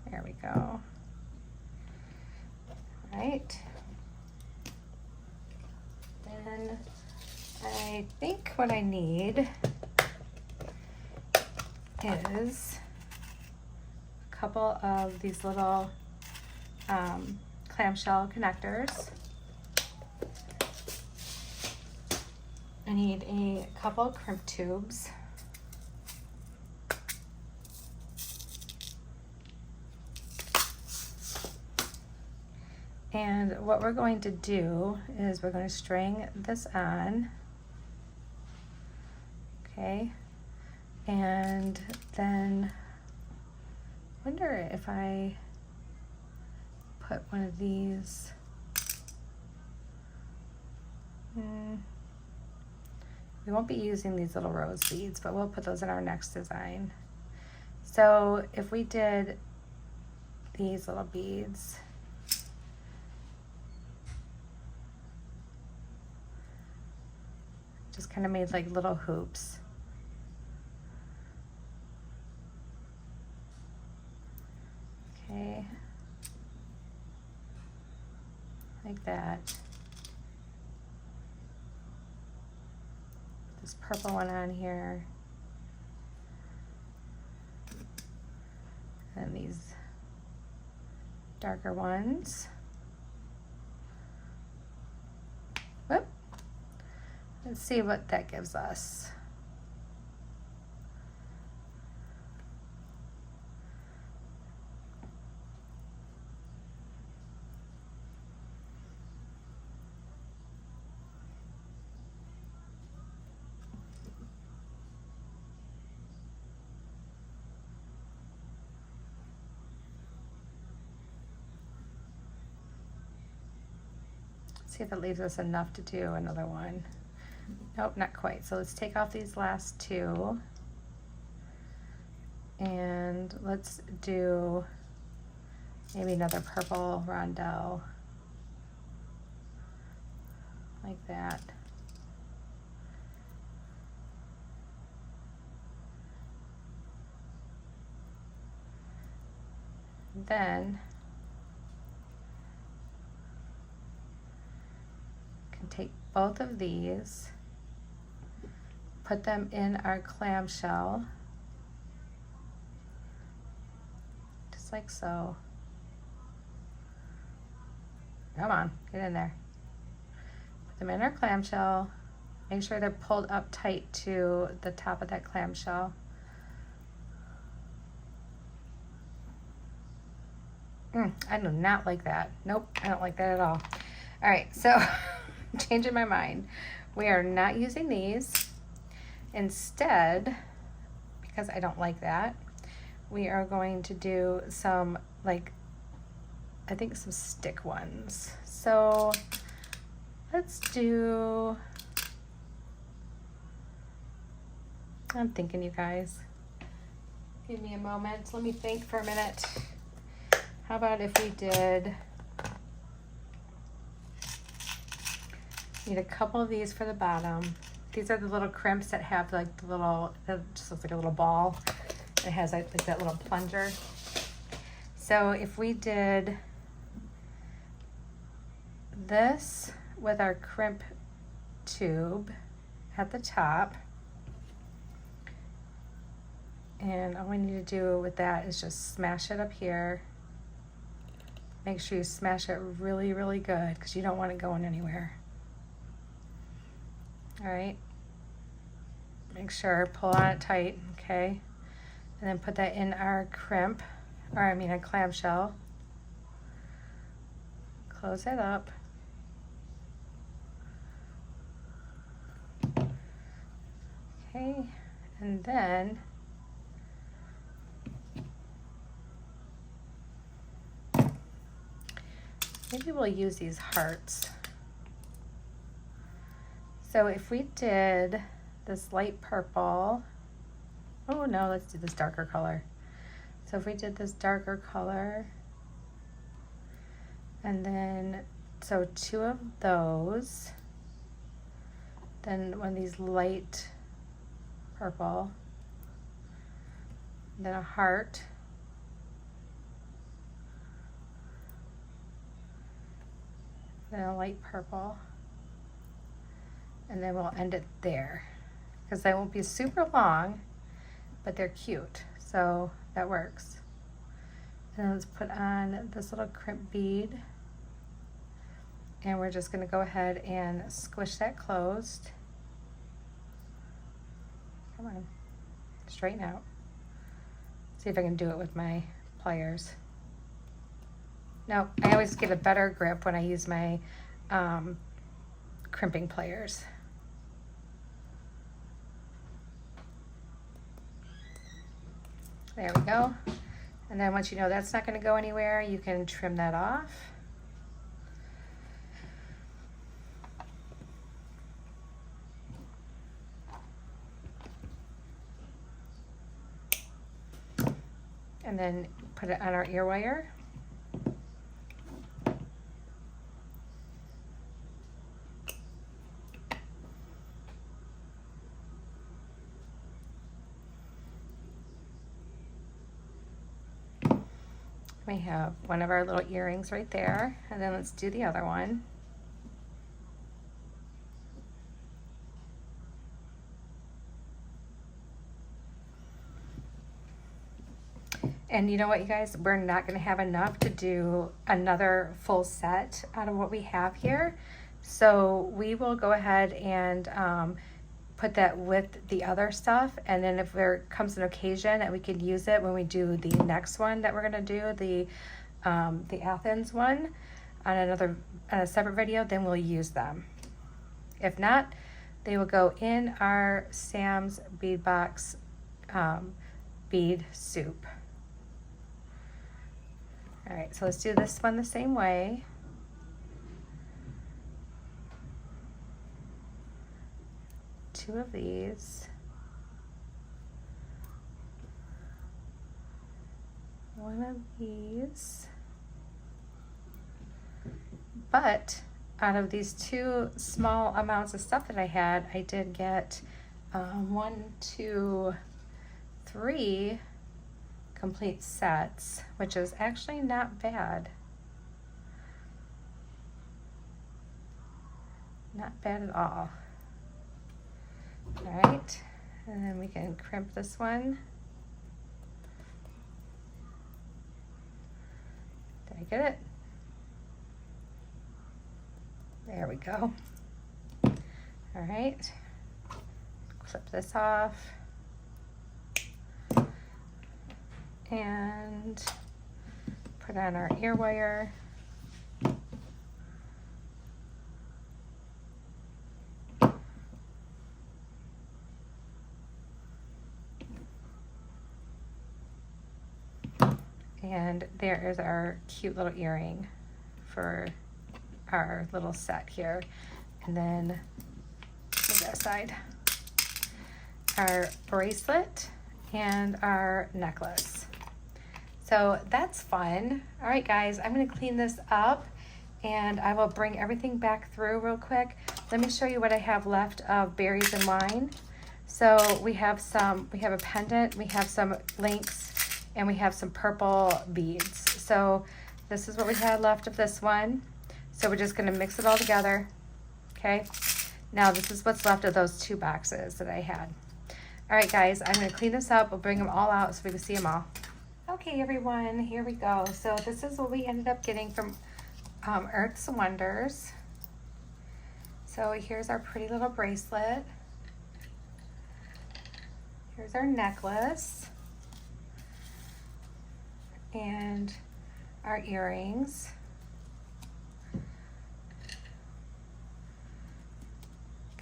There we go. Right. Then I think what I need is a couple of these little clamshell connectors. I need a couple crimp tubes. And what we're going to do is we're going to string this on, okay? And then I wonder if I put one of these, we won't be using these little rose beads, but we'll put those in our next design. So if we did these little beads, just kind of made like little hoops. Okay, like that. This purple one on here. And these darker ones. Whoop. Let's see what that gives us. See if it leaves us enough to do another one. Nope, not quite. So let's take off these last two. And let's do maybe another purple rondelle. Like that. Then can take both of these, put them in our clamshell, just like so. Come on, get in there. Put them in our clamshell. Make sure they're pulled up tight to the top of that clamshell. I do not like that. Nope, I don't like that at all. All right, so changing my mind. We are not using these. Instead, because I don't like that, we are going to do some, like, I think some stick ones. So let's do, I'm thinking, you guys. Give me a moment. Let me think for a minute. How about if we did, need a couple of these for the bottom. These are the little crimps that have like the little, it just looks like a little ball. It has like that little plunger. So if we did this with our crimp tube at the top, and all we need to do with that is just smash it up here. Make sure you smash it really, really good because you don't want it going anywhere. All right. Make sure, pull on it tight, okay? And then put that in our crimp, or I mean a clamshell. close it up. Okay, and then maybe we'll use these hearts. So if we did this light purple, oh no, let's do this darker color. So if we did this darker color, and then, so 2 of those, then one of these light purple, then a heart, then a light purple, and then we'll end it there, because they won't be super long, but they're cute, so that works. And let's put on this little crimp bead, and we're just going to go ahead and squish that closed. Come on, straighten out. See if I can do it with my pliers. No, I always get a better grip when I use my crimping pliers. There we go. And then once you know that's not going to go anywhere, you can trim that off. And then put it on our ear wire. We have one of our little earrings right there, and then let's do the other one. And you know what, you guys, we're not going to have enough to do another full set out of what we have here. So we will go ahead and put that with the other stuff, and then if there comes an occasion that we could use it when we do the next one that we're going to do, the Athens one, on a separate video, then we'll use them. If not, they will go in our Sam's Beadbox bead soup. All right, so let's do this one the same way. Two of these. One of these. But out of these 2 small amounts of stuff that I had, I did get 1, 2, 3 complete sets, which is actually not bad. Not bad at all. All right, and then we can crimp this one. Did I get it? There we go. All right, clip this off. And put on our ear wire. And there is our cute little earring for our little set here. And then move that aside. Our bracelet and our necklace. So that's fun. All right, guys, I'm gonna clean this up and I will bring everything back through real quick. Let me show you what I have left of berries and wine. So we have a pendant, we have some links, and we have some purple beads. So this is what we had left of this one. So we're just gonna mix it all together, okay? Now this is what's left of those 2 boxes that I had. All right, guys, I'm gonna clean this up. We'll bring them all out so we can see them all. Okay, everyone, here we go. So this is what we ended up getting from Earth's Wonders. So here's our pretty little bracelet. Here's our necklace. And our earrings.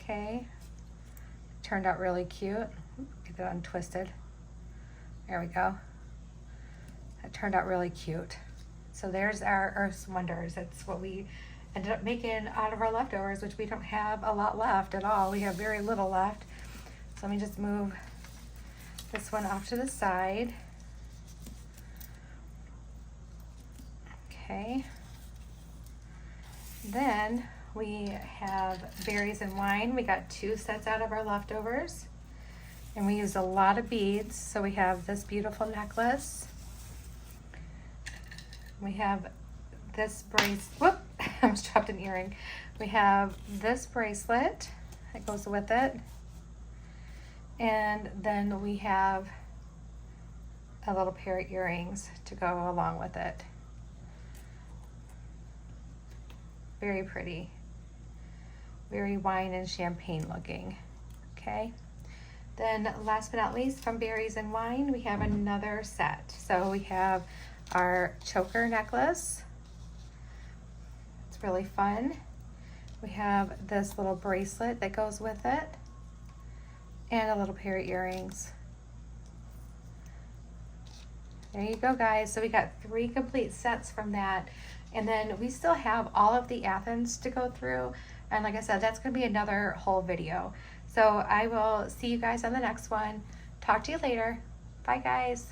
Okay, turned out really cute. Get it untwisted. There we go. It turned out really cute. So there's our Earth's Wonders. It's what we ended up making out of our leftovers, which we don't have a lot left at all. We have very little left. So let me just move this one off to the side. Okay. Then we have berries and wine. We got 2 sets out of our leftovers. And we used a lot of beads. So we have this beautiful necklace. We have this whoop, I almost dropped an earring. We have this bracelet that goes with it. And then we have a little pair of earrings to go along with it. Very pretty. Very wine and champagne looking. Okay. Then last but not least, from berries and wine, we have another set. So we have our choker necklace. It's really fun. We have this little bracelet that goes with it and a little pair of earrings. There you go, guys. So we got 3 complete sets from that. And then we still have all of the Athens to go through. And like I said, that's going to be another whole video. So I will see you guys on the next one. Talk to you later. Bye, guys.